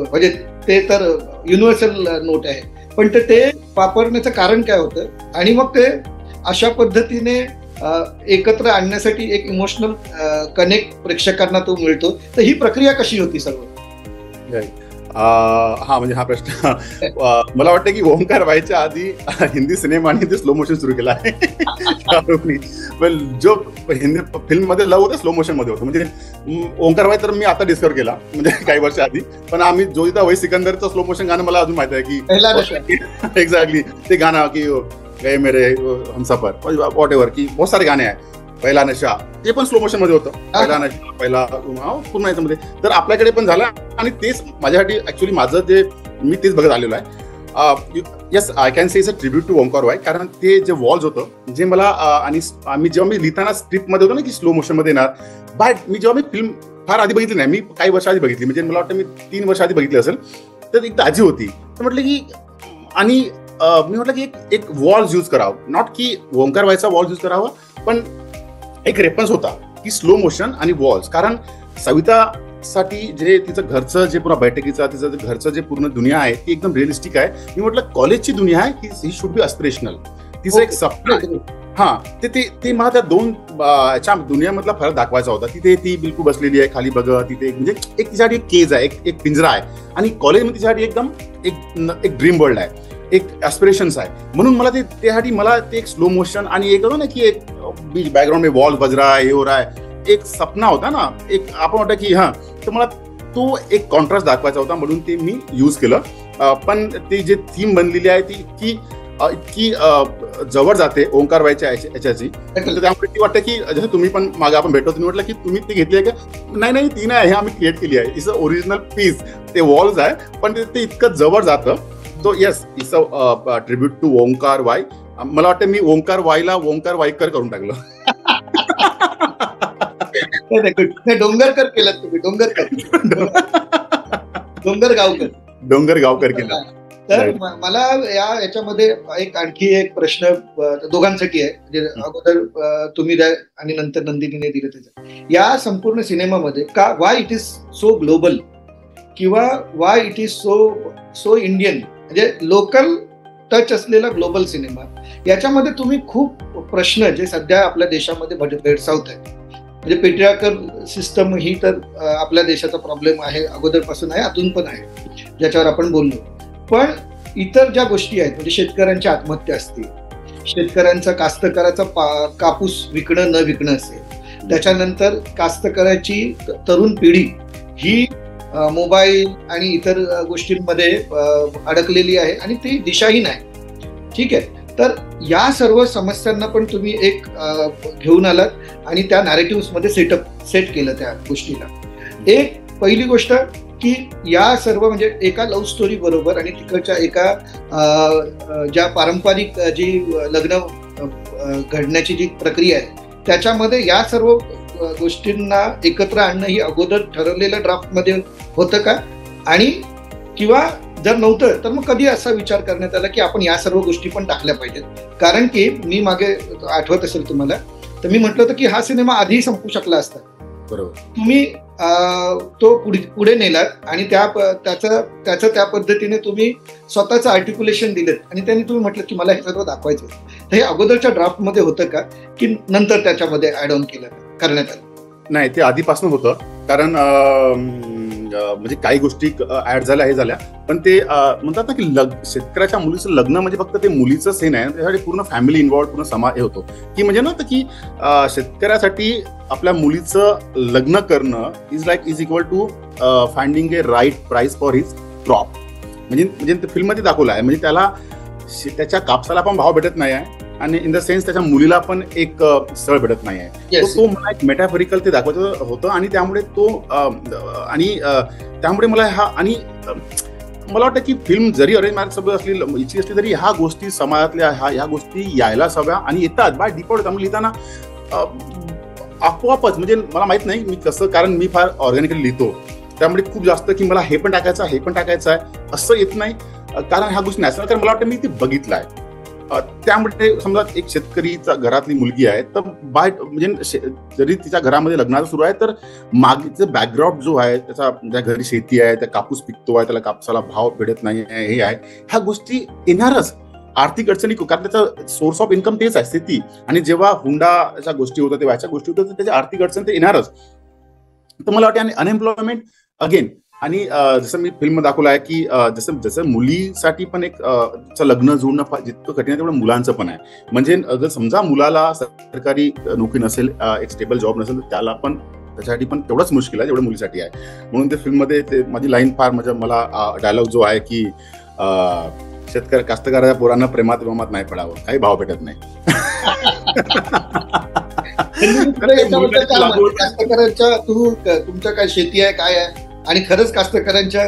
म्हणजे ते तर युनिव्हर्सल नोट आहे, पण ते वापरण्याचं कारण काय होतं आणि मग ते अशा पद्धतीने एकत्र आणण्यासाठी एक इमोशनल कनेक्ट प्रेक्षकांना तो मिळतो. तर ही प्रक्रिया कशी होती सर्व? हा म्हणजे हा प्रश्न मला वाटतं की ओंकार व्हायच्या आधी हिंदी सिनेमाने ते स्लो मोशन सुरू केला आहे. जो हिंदी फिल्म मध्ये लव होतं स्लो मोशन मध्ये होतं. म्हणजे ओंकार व्हाय तर मी आता डिस्कवर केला म्हणजे काही वर्ष आधी, पण आम्ही जोईदा वही सिकंदरचं स्लो मोशन गाणं मला अजून माहिती आहे की एक्झॅक्टली ते गाणं की गए मेरे हमसफर वॉट एव्हर की बहुत सारे गाणे आहे. पहिला नशा ते पण स्लो मोशन मध्ये होतं. पहिला नशा पहिला पूर्ण याच्यामध्ये तर आपल्याकडे पण झालं आणि तेच माझ्यासाठी ऍक्च्युली माझं जे मी तेच बघत आलेलो आहे. Yes I can say is a tribute to Omkar why, कारण ते जे वॉल्स होतं जे मला आणि आम्ही जेव्हा मी लिहिताना स्क्रिप्ट मध्ये होतो ना की स्लो मोशन मध्ये येणार, बट मी जेव्हा मी फिल्म फार आधी बघितली नाही, मी काही वर्ष आधी बघितली, म्हणजे मला वाटतं मी 3 वर्ष आधी बघितली असेल. तर एक ताजी होती तर म्हटलं की आणि मी म्हटलं की एक वॉल्स यूज करावं, नॉट की ओंकार व्हायचा वॉल्स यूज करावा, पण एक रेफरन्स होता की स्लो मोशन आणि वॉल्स. कारण सवितासाठी जे तिचं घरचं जे पूर्ण बैठकीचं तिचं घरचं जे पूर्ण दुनिया आहे ती एकदम रिअलिस्टिक आहे. मी म्हटलं कॉलेजची दुनिया आहे ही शुड बी अस्पिरेशनल, तिचं एक स्वप्न आहे. हा ते मला त्या दोन दुनियामधला फरक दाखवायचा होता. तिथे ती बिलकुल बसलेली आहे खाली बघत, तिथे म्हणजे एक तिच्यासाठी एक केज आहे, एक पिंजरा आहे, आणि कॉलेजमध्ये तिच्यासाठी एकदम एक ड्रीम वर्ल्ड आहे, एक ॲस्पिरेशन्स आहे. म्हणून मला त्यासाठी मला ते एक स्लो मोशन आणि एक होतं ना की एक बॅकग्राउंड में वॉल बज रहा है, हे हो रहा है, एक सपना होता ना, एक आपण वाटतं की हा, तर मला तो एक कॉन्ट्रास्ट दाखवायचा होता म्हणून ते मी यूज केलं. पण ती जे थीम बनलेली आहे ती इतकी जवळ जाते ओंकार व्हायच्या याच्याची, त्यामुळे ती वाटतं की जसं तुम्ही पण मागे आपण भेटतो तुम्ही म्हटलं की तुम्ही ती घेतली आहे का? नाही ती नाही, हे आम्ही क्रिएट केली आहे. It's a original piece. ते वॉल्स आहे पण ते इतकं जवळ जातं. तो yes it's a tribute to Omkar Y. मला वाटतं मी ओंकार वायला ओंकार वायकर करून टाकलं. डोंगरकर केलं तुम्ही, डोंगर गावकर केलं. तर मला याच्यामध्ये एक आणखी एक प्रश्न दोघांसाठी आहे, म्हणजे अगोदर तुम्ही द्या आणि नंतर नंदिनीने दिलं त्याचं. या संपूर्ण सिनेमामध्ये का why it is so global किंवा why it is so Indian, म्हणजे लोकल टच असलेला ग्लोबल सिनेमा, याच्यामध्ये तुम्ही खूप प्रश्न जे सध्या आपल्या देशामध्ये भेडसावत आहेत, म्हणजे पेट्रियार्कल सिस्टम ही तर आपल्या देशाचा प्रॉब्लेम आहे, अगोदरपासून आहे, अजून पण आहे, ज्याच्यावर आपण बोललो. पण इतर ज्या गोष्टी आहेत, म्हणजे शेतकऱ्यांच्या आत्महत्या असतील, शेतकऱ्यांचा कास्तकाराचा कापूस विकणं न विकणं असेल, त्याच्यानंतर कास्तकाराची तरुण पिढी ही मोबाईल आणि इतर गोष्टींमध्ये अडकलेली आहे आणि ती दिशाहीन आहे. ठीक आहे, तर या सर्व समस्यांना पण तुम्ही एक घेऊन आलात आणि त्या नॅरेटिव्हमध्ये सेट केलं त्या गोष्टीला. एक पहिली गोष्ट की या सर्व म्हणजे एका लव्ह स्टोरी बरोबर आणि तिकडच्या एका ज्या पारंपरिक जी लग्न घडण्याची जी प्रक्रिया आहे त्याच्यामध्ये या सर्व गोष्टींना एकत्र आणणं ही अगोदर ठरवलेल्या ड्राफ्टमध्ये होतं का? आणि किंवा जर नव्हतं तर मग कधी असा विचार करण्यात आला की आपण या सर्व गोष्टी पण टाकल्या पाहिजेत? कारण की मी मागे आठवत असेल तुम्हाला तर मी म्हटलं होतं की हा सिनेमा आधी संपू शकला असता. बरोबर. तुम्ही तो पुढे नेलात आणि त्याचं त्या पद्धतीने तुम्ही स्वतःचं आर्टिक्युलेशन दिलं आणि त्यांनी तुम्ही म्हटलं की मला हे सर्व दाखवायचं. तर हे अगोदरच्या ड्राफ्टमध्ये होतं का की नंतर त्याच्यामध्ये ऍड ऑन करण्यात आलं? नाही, ते आधीपासून होतं. कारण म्हणजे काही गोष्टी ऍड झाल्या हे झाल्या, पण ते म्हणतात ना की शेतकऱ्याच्या मुलीचं लग्न म्हणजे फक्त ते मुलीचंच हे नाही, त्यासाठी पूर्ण फॅमिली इन्व्हॉल्व, पूर्ण समाज हे होतो की म्हणजे ना की शेतकऱ्यासाठी आपल्या मुलीचं लग्न करणं is equal to finding a right price for his crop. म्हणजे फिल्ममध्ये दाखवलं आहे, म्हणजे त्याला त्याच्या कापसाला पण भाव भेटत नाही आहे आणि इन द सेन्स त्याच्या मुलीला पण एक स्थळ भेटत नाही आहे. तो मला एक मेटाफरिकल ते दाखवायचं होतं आणि त्यामुळे त्यामुळे मला हा आणि मला वाटतं की फिल्म जरी अरेंज मॅरेज सगळं असली तरी ह्या गोष्टी समाजातल्या ह्या गोष्टी यायलाच हव्या आणि येतात बाय डिफॉल्ट. त्यामुळे लिहिताना आपोआपच म्हणजे मला माहित नाही मी कसं, कारण मी फार ऑर्गॅनिकली लिहितो त्यामुळे खूप जास्त की मला हे पण टाकायचं आहे असं येत नाही, कारण ह्या गोष्टी नॅचरल, कारण मला वाटतं मी ते बघितलं आहे. त्यामुळे समजा एक शेतकरीचा घरातली मुलगी आहे तर म्हणजे जरी तिच्या घरामध्ये लग्नाचं सुरू आहे तर मागचं बॅकग्राऊंड जो आहे त्याचा, त्या घरी शेती आहे, त्या कापूस पिकतो आहे, त्याला कापसाला भाव भेटत नाही आहे, हे आहे, ह्या गोष्टी येणारच. आर्थिक अडचणी, कारण त्याचा सोर्स ऑफ इन्कम तेच आहे शेती, आणि जेव्हा हुंडाच्या गोष्टी होतात तेव्हा याच्या गोष्टी होतात त्याची आर्थिक अडचण ते येणारच. तर मला वाटतं अनएम्प्लॉयमेंट अगेन, आणि जसं मी फिल्म दाखवलं आहे की जसं जसं मुलीसाठी पण एक लग्न जुळणं जितकं कठीण आहे तेवढं मुलांचं पण आहे. म्हणजे जर समजा मुलाला सरकारी नोकरी नसेल, एक स्टेबल जॉब नसेल, तर त्याला पण त्याच्यासाठी पण तेवढंच मुश्किल आहे जेवढं मुलीसाठी आहे. म्हणून त्या फिल्ममध्ये ते माझी लाईन फार म्हणजे मला डायलॉग जो आहे की कास्तकाराच्या पोरांना प्रेमात नाही पडावं, काही भाव भेटत नाही. कास्तकारांच्या तुमच्या काय शेती आहे, काय आहे, आणि खरंच कास्तकारांच्या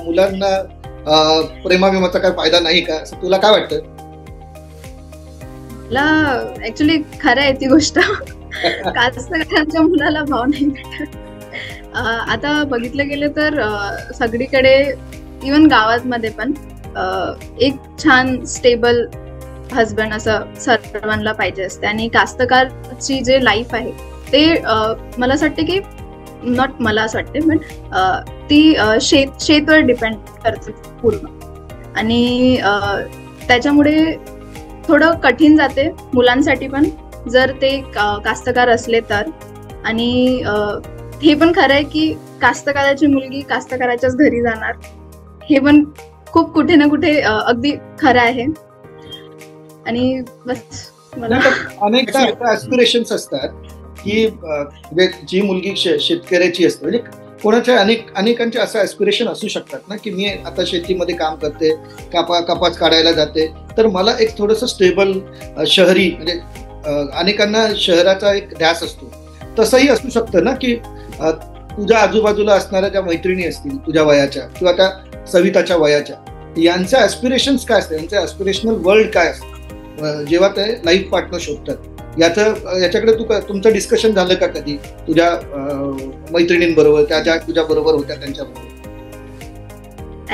मुलांना प्रेमाविमाचा काय फायदा नाही का, असं तुला काय वाटतं? मला ऍक्च्युली खरं आहे ती गोष्ट. कास्तकारांच्या मुलाला भाव नाही भेटत. आता बघितलं गेलं तर सगळीकडे, इव्हन गावामध्ये पण एक छान स्टेबल हजबंड असं सर्वांना पाहिजे असते. आणि कास्तकारची जे लाईफ आहे ते मला असं वाटतं की नॉट मला असं वाटते पण ती शेतवर डिपेंड करते पूर्ण. आणि त्याच्यामुळे थोडं कठीण जाते मुलांसाठी पण जर ते कास्तकार असले तर. आणि हे पण खरं आहे की कास्तकाराची मुलगी कास्तकाराच्याच घरी जाणार, हे पण खूप कुठे ना कुठे अगदी खरं आहे. आणि बस मला अनेकदा ऍस्पिरेशन्स असतात की जी मुलगी शेतकऱ्याची असते, म्हणजे कोणाच्या अनेकांचे असं ऍस्पिरेशन असू शकतात ना की मी आता शेतीमध्ये काम करते, कपास काढायला जाते, तर मला एक थोडंसं स्टेबल शहरी, म्हणजे अनेकांना शहराचा एक ध्यास असतो. तसंही असू शकतं ना की तुझ्या आजूबाजूला असणाऱ्या ज्या मैत्रिणी असतील तुझ्या वयाच्या किंवा त्या सविताच्या वयाच्या, यांचं ऍस्पिरेशन्स काय असतं, यांचं ऍस्पिरेशनल वर्ल्ड काय असतं जेव्हा ते लाईफ पार्टनर शोधतात. याच्याकडे तुमचं डिस्कशन झालं का कधी तुझ्या मैत्रिणींबरोबर, त्या ज्या तुझ्या बरोबर होत्या त्यांच्याबरोबर?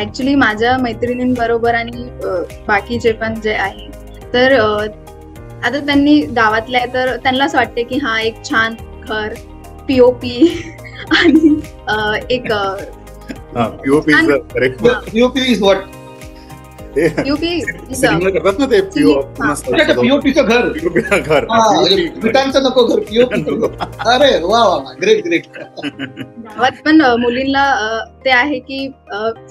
ऍक्च्युली माझ्या मैत्रिणींबरोबर आणि बाकीचे पण जे आहे तर आता त्यांनी गावातल्या आहे तर त्यांना असं वाटते की हा एक छान घर, पीओपी आणि एक पीओपी इज व्हॉट? करतात ना ते पीओपीचं घर, विटांचं नको घर, पीओपी. अरे वा वा, ग्रेट ग्रेट. गावात पण मुलींना ते आहे की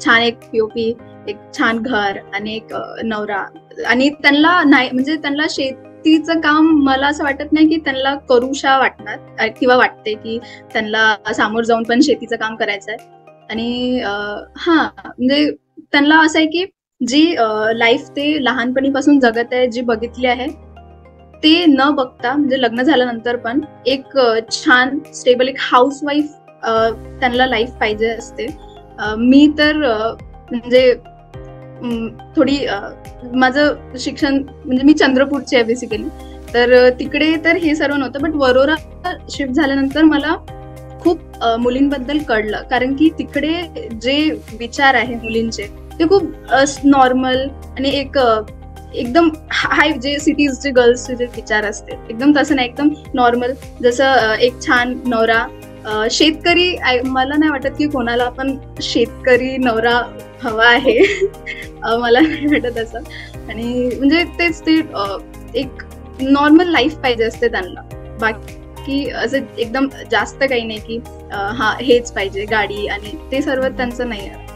छान एक पीओपी, एक छान घर आणि एक नवरा. आणि त्यांना नाही, म्हणजे त्यांना शेतीचं काम मला असं वाटत नाही की त्यांना करूशा वाटणार किंवा वाटते की त्यांना सामोर जाऊन पण शेतीचं काम करायचं आहे. आणि म्हणजे त्यांना असं आहे की जी लाईफ ते लहानपणीपासून जगत आहे, जी बघितली आहे, ते न बघता म्हणजे लग्न झाल्यानंतर पण एक छान स्टेबल एक हाऊसवाईफ त्यांना लाईफ पाहिजे असते. मी तर म्हणजे थोडी माझं शिक्षण म्हणजे मी चंद्रपूरची आहे बेसिकली, तर तिकडे तर हे सर्व नव्हतं. बट वरोरा शिफ्ट झाल्यानंतर मला खूप मुलींबद्दल कळलं, कारण की तिकडे जे विचार आहे मुलींचे ते खूप नॉर्मल आणि एक एकदम हाय, जे सिटीजचे गर्ल्सचे जे विचार असते एकदम तसं नाही, एकदम नॉर्मल. जसं एक छान नवरा, शेतकरी. मला नाही वाटत की कोणाला पण शेतकरी नवरा हवा आहे. मला नाही वाटत असं. आणि म्हणजे तेच ते एक नॉर्मल लाईफ पाहिजे असते त्यांना. बाकी असं एकदम जास्त काही नाही की हेच पाहिजे गाडी आणि ते सर्व त्यांचं नाही आहे.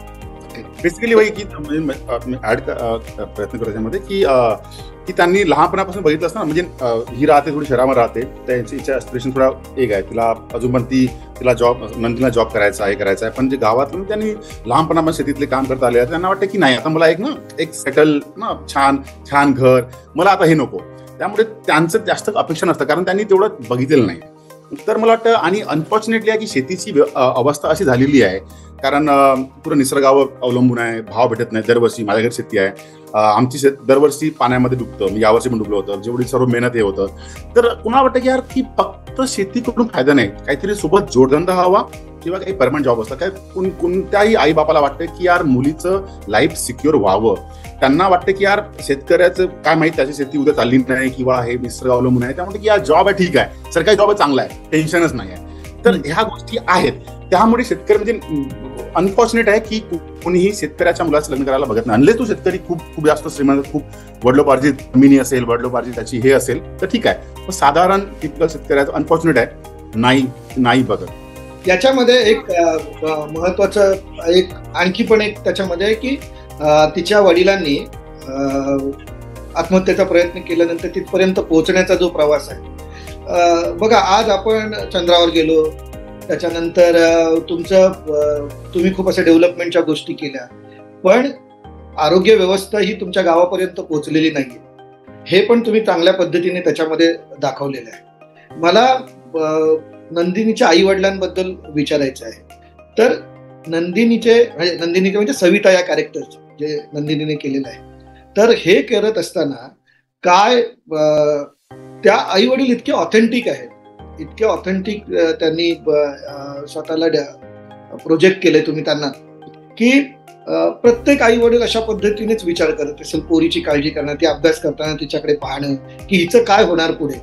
बेसिकली वही की ऍड प्रयत्न करतो त्यामध्ये की त्यांनी लहानपणापासून बघितलं असतं ना, म्हणजे ही राहते थोडी शहरामध्ये राहते, त्यांची ऍस्पिरेशन थोडा एक आहे, तिला अजून पण तिला जॉब करायचा आहे करायचा आहे. पण जे गावात त्यांनी लहानपणापासून शेतीतले काम करता आले त्यांना वाटतं की नाही, आता मला एक सेटल ना छान घर, मला आता हे नको. त्यामुळे त्यांचं जास्त अपेक्षा नसतं, कारण त्यांनी तेवढं बघितलेलं नाही. तर मला वाटतं, आणि अनफॉर्च्युनेटली आहे की शेतीची अवस्था अशी झालेली आहे, कारण पुरं निसर्गावर अवलंबून आहे, भाव भेटत नाही. दरवर्षी माझ्या घरी शेती आहे, आमची दरवर्षी पाण्यामध्ये डुबतं, यावर्षी पण डुबलं होतं, जेवढी सर्व मेहनत हे होतं. तर कुणाला वाटतं की यार की फक्त शेती करून फायदा नाही, काहीतरी सोबत जोडधंदा हवा किंवा काही परमनंट जॉब असतात, काय कोणत्याही आई बापाला वाटतं की यार मुलीचं लाईफ सिक्युअर व्हावं. त्यांना वाटतं की यार शेतकऱ्याचं काय माहिती, त्याची शेती उद्या चालली नाही किंवा हे निसर्ग अवलंबून आहे, त्यामुळे की यार जॉब आहे ठीक आहे, सरकारी जॉब चांगला आहे, टेन्शनच नाही आहे. तर ह्या गोष्टी आहेत. त्यामुळे शेतकरी म्हणजे अनफॉर्च्युनेट आहे की कोणीही शेतकऱ्याच्या मुलाचं लग्न करायला बघत नाही. अनलेस तो शेतकरी खूप जास्त श्रीमंत, खूप वडिलोपार्जित जमिनी असेल, वडिलोपार्जित त्याची हे असेल तर ठीक आहे. पण साधारण टिपिकल शेतकऱ्याचं अनफॉर्च्युनेट आहे, नाही बघत. याच्यामध्ये एक महत्वाचं एक आणखी पण एक त्याच्यामध्ये आहे की तिच्या वडिलांनी आत्महत्येचा प्रयत्न केल्यानंतर तिथपर्यंत पोहोचण्याचा जो प्रवास आहे. बघा, आज आपण चंद्रावर गेलो, त्याच्यानंतर तुम्ही खूप अशा डेव्हलपमेंटच्या गोष्टी केल्या, पण आरोग्य व्यवस्था ही तुमच्या गावापर्यंत पोहोचलेली नाहीये. हे पण तुम्ही चांगल्या पद्धतीने त्याच्यामध्ये दाखवलेलं आहे. मला नंदिनीच्या आई वडिलांबद्दल विचारायचं आहे. तर नंदिनीचे म्हणजे सविता या कॅरेक्टरचे जे नंदिनीने केलेलं आहे, तर हे करत असताना काय त्या आई वडील इतके ऑथेंटिक आहेत, इतके ऑथेंटिक त्यांनी स्वतःला प्रोजेक्ट केले तुम्ही त्यांना, की प्रत्येक आई वडील अशा पद्धतीनेच विचार करत असेल, पोरीची काळजी करणं, ती अभ्यास करताना तिच्याकडे पाहणं की हिचं काय होणार पुढे.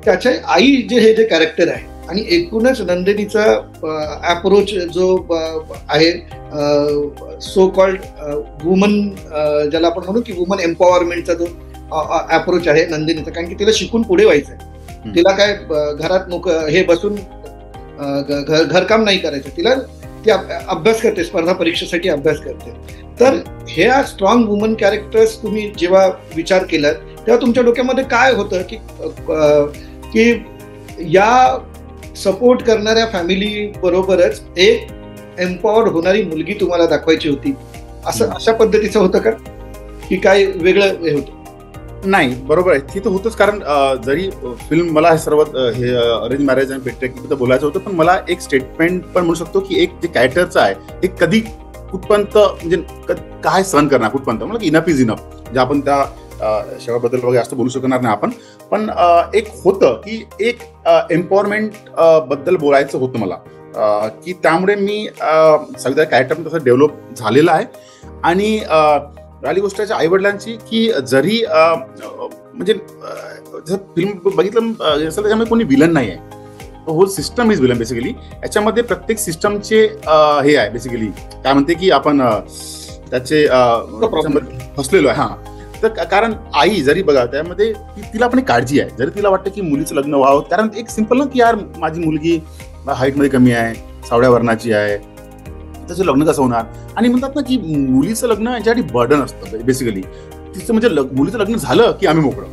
त्याच्या आई हे जे कॅरेक्टर आहे आणि एकूणच नंदिनीचा अप्रोच जो आहे, सो कॉल्ड वुमन, ज्याला आपण म्हणू की वुमन एम्पॉवरमेंटचा जो अप्रोच आहे नंदिनीचा, कारण की तिला शिकून पुढे व्हायचंय, तिला काय घरात हे बसून घरकाम नाही करायचं, तिला ती अभ्यास करते, स्पर्धा परीक्षेसाठी अभ्यास करते. तर ह्या स्ट्रॉंग वुमन कॅरेक्टर्स तुम्ही जेव्हा विचार केलात तेव्हा तुमच्या डोक्यामध्ये काय होतं की या सपोर्ट करणाऱ्या फॅमिली बरोबरच एक एम्पॉवर्ड होणारी मुलगी तुम्हाला दाखवायची होती, असं अशा पद्धतीचं होतं का की काय वेगळं हे होतं? नाही, बरोबर आहे, ते तर होतंच. कारण जरी फिल्म मला हे सर्व हे अरेंज मॅरेज आणि पेट्रियार्की बोलायचं होतं, पण मला एक स्टेटमेंट पण म्हणू शकतो की एक जे कॅरेक्टरचं आहे हे कधी कुठपर्यंत म्हणजे काय सहन करणार, कुठपर्यंत म्हणजे इनफ इज इनफ, जे आपण त्या शेवाबद्दल वगैरे जास्त बोलू शकणार नाही आपण. पण एक होतं की एक एम्पॉवरमेंट बद्दल बोलायचं होतं मला, की त्यामुळे मी सगळ्या कॅरेक्टर तसं डेव्हलप झालेलं आहे. आणि राहिली गोष्ट आई वडिलांची, की जरी म्हणजे जर फिल्म बघितलं असेल त्याच्यामध्ये कोणी विलन नाही आहे, whole system is villain basically. याच्यामध्ये प्रत्येक सिस्टमचे हे आहे बेसिकली, काय म्हणते की आपण त्याचे फसलेलो आहे. हां, तर कारण आई जरी बघा त्यामध्ये तिला पण एक काळजी आहे, जरी तिला वाटतं की मुलीचं लग्न व्हावं, कारण एक सिंपल ना की यार माझी मुलगी हाईटमध्ये कमी आहे, सावळ्या वर्णाची आहे, त्याचं लग्न कसं होणार. आणि म्हणतात ना की मुलीचं लग्न याच्यासाठी बर्डन असतं बेसिकली. तिचं म्हणजे मुलीचं लग्न झालं की आम्ही मोकळं,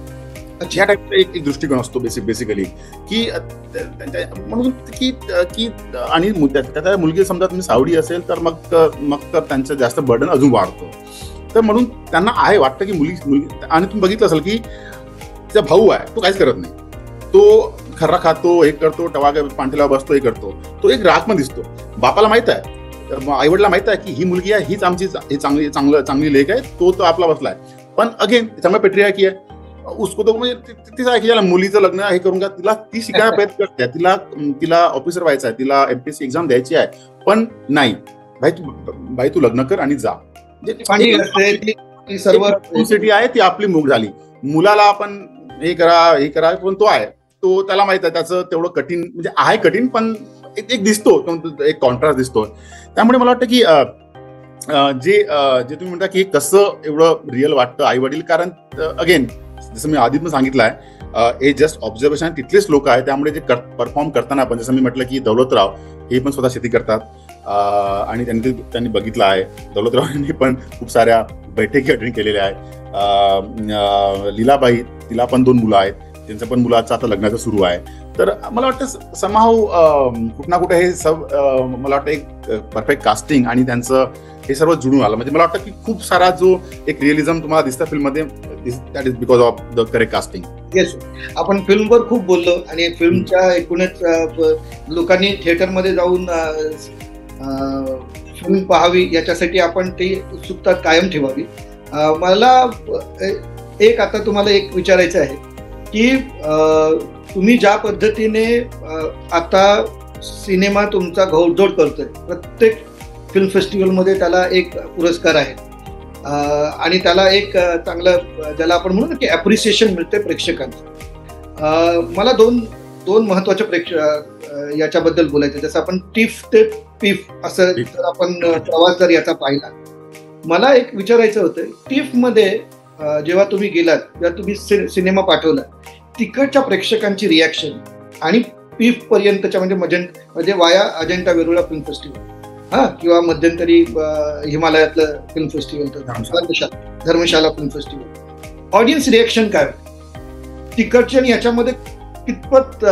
या टाईपचा एक दृष्टिकोन असतो बेसिकली, की म्हणून की आणि त्या मुलगी समजा तुम्ही सावडी असेल तर मग तर त्यांचं जास्त बर्डन अजून वाढतं. तर म्हणून त्यांना आहे वाटतं की मुलगी आणि तुम्ही बघितलं असेल की तिचा भाऊ आहे, तो काहीच करत नाही, तो खर्रा खातो, हे करतो, टवाग पांठीला बसतो, हे करतो, तो एक राखमध्ये दिसतो. बापाला माहित आहे, आईवडिला माहित आहे की ही मुलगी आहे, हीच आमची चांगली लेख आहे, तो आपला बसलाय. पण अगेन त्याच्यामुळे पेट्रियार्की आहे, उसको तो म्हणजे तिचं आहे की ज्याला मुलीचं लग्न हे करून का, तिला ती शिकायला प्रयत्न करते, तिला ऑफिसर व्हायचं आहे, तिला MPSC एक्झाम द्यायची आहे, पण नाही भाई तू लग्न कर आणि जा. सर्व सिटी आहे ती आपली मूग झाली. मुलाला आपण हे करा पण तो आहे, तो त्याला माहित आहे त्याचं तेवढं कठीण म्हणजे आहे कठीण, पण एक दिसतो, एक कॉन्ट्रास्ट दिसतो. त्यामुळे मला वाटतं की जे तुम्ही म्हणता की कसं एवढं रिअल वाटतं आई वडील, कारण अगेन जसं मी आधी पण सांगितलं आहे, हे जस्ट ऑब्झर्वेशन तिथलेच लोक आहे. त्यामुळे जे परफॉर्म करताना आपण जसं मी म्हटलं की दौलतराव हे पण स्वतः शेती करतात आणि त्यांनी बघितलं आहे. दौलतराव यांनी पण खूप साऱ्या बैठकी अटेंड केलेल्या आहेत. लीलाबाई, तिला पण 2 मुलं आहेत, त्यांचं पण मुलाचं आता लग्नाचं सुरू आहे. तर मला वाटतं समाव कुठं ना कुठे हे मला वाटतं एक परफेक्ट कास्टिंग आणि त्यांचं हे सर्व जुळून आलं. म्हणजे मला वाटतं की खूप सारा जो एक रिअलिझम तुम्हाला दिसतं फिल्ममध्ये, that is because of the correct casting. Yes, आपण फिल्मवर खूप बोललो आणि फिल्मच्या एकूणच लोकांनी थिएटरमध्ये जाऊन फिल्म पाहावी याच्यासाठी आपण ती उत्सुकता कायम ठेवावी. मला आता तुम्हाला एक विचारायचं आहे की तुम्ही ज्या पद्धतीने आता सिनेमा तुमचा घोडदौड करतोय. प्रत्येक फिल्म फेस्टिवलमध्ये त्याला एक पुरस्कार आहे आणि त्याला एक चांगलं, ज्याला आपण म्हणू ना की ॲप्रिसिएशन मिळते प्रेक्षकांना. मला दोन महत्वाच्या याच्याबद्दल बोलायचं. जसं आपण टिफ ते पिफ असं जर आपण प्रवास जर याचा पाहिला, मला एक विचारायचं होतं, टिफ मध्ये जेव्हा तुम्ही गेलात, जेव्हा तुम्ही सिनेमा पाठवला, तिकडच्या प्रेक्षकांची रिॲक्शन आणि पीफ पर्यंतच्या म्हणजे वाया अजंठा वेरूळा फिल्म फेस्टिवल किंवा मध्यंतरी हिमालयातलं film festival, Dharamshala film festival, audience reaction काय तिकडच्या आणि याच्यामध्ये कितपत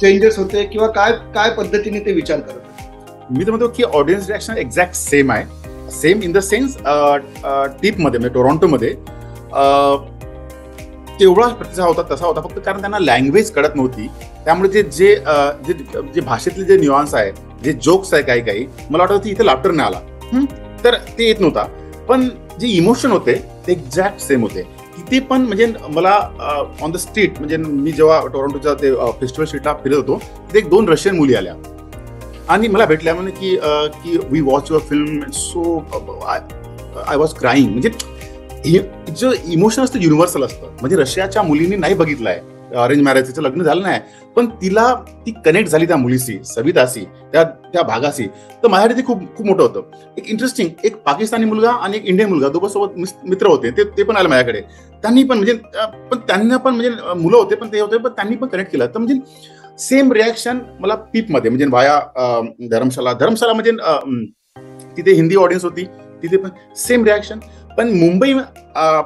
चेंजेस होते किंवा काय पद्धतीने ते विचार करत? मी तर म्हणतो की ऑडियन्स रिॲक्शन एक्झॅक्ट सेम आहे. सेम इन द सेन्स टीपमध्ये म्हणजे टोरॉन्टोमध्ये तेवढा प्रतिसाद होता तसा होता, फक्त कारण त्यांना लँग्वेज कळत नव्हती. त्यामुळे जे भाषेतले जे न्युआन्स आहे, जे जोक्स आहे काही मला वाटतं इथे लाफ्टर नाही आला, तर ते येत नव्हता. पण जे इमोशन होते ते एक्झॅक्ट सेम होते तिथे पण. म्हणजे मला ऑन द स्ट्रीट, म्हणजे मी जेव्हा टोरॉन्टोच्या ते फेस्टिवल स्ट्रीटला फिरत होतो, तिथे 2 रशियन मुली आल्या आणि मला भेटल्या म्हणे की we watch your film so I was crying. म्हणजे जे इमोशन असतं युनिव्हर्सल असतं. म्हणजे रशियाच्या मुलींनी नाही बघितलंय अरेंज मॅरेज, तिचं लग्न झालं नाही, पण ती कनेक्ट झाली त्या मुलीशी, सविताशी, त्या भागाशी. तर माझ्यासाठी ते खूप खूप मोठं होतं. एक इंटरेस्टिंग, एक पाकिस्तानी मुलगा आणि एक इंडियन मुलगा दोघांसोबत मित्र होते, ते पण आले माझ्याकडे. त्यांनी पण त्यांना पण म्हणजे मुलं होते, पण ते होते, पण त्यांनी पण कनेक्ट केलं. तर म्हणजे सेम रिॲक्शन मला पीपमध्ये, म्हणजे वाया धर्मशाला म्हणजे तिथे हिंदी ऑडियन्स होती, तिथे पण सेम रिॲक्शन. पण मुंबई,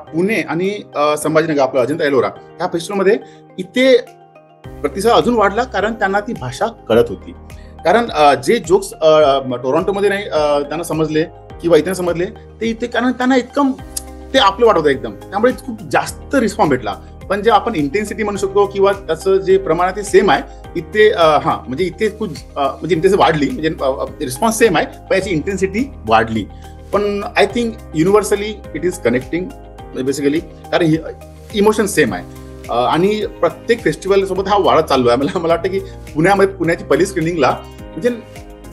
पुणे आणि संभाजीनगर, आपलं अजंठा एलोरा ह्या फेस्टिवलमध्ये इथे प्रतिसाद अजून वाढला, कारण त्यांना ती भाषा कळत होती. कारण जे जोक्स टोरॉन्टोमध्ये नाही त्यांना समजले किंवा इथे समजले, ते इथे कारण त्यांना इतकं ते आपलं वाटत होतं एकदम, त्यामुळे खूप जास्त रिस्पॉन्स भेटला. पण जे आपण इंटेन्सिटी म्हणू शकतो किंवा त्याचं जे प्रमाण आहे ते सेम आहे इथे. म्हणजे इथे खूप म्हणजे इंटेन्सिटी वाढली, म्हणजे रिस्पॉन्स सेम आहे पण याची इंटेन्सिटी वाढली. पण I think universally it is connecting basically, कारण इमोशन सेम आहे आणि प्रत्येक फेस्टिवल सोबत हा वाढत चाललो आहे. मला वाटतं की पुण्याची पहिली स्क्रीनिंगला म्हणजे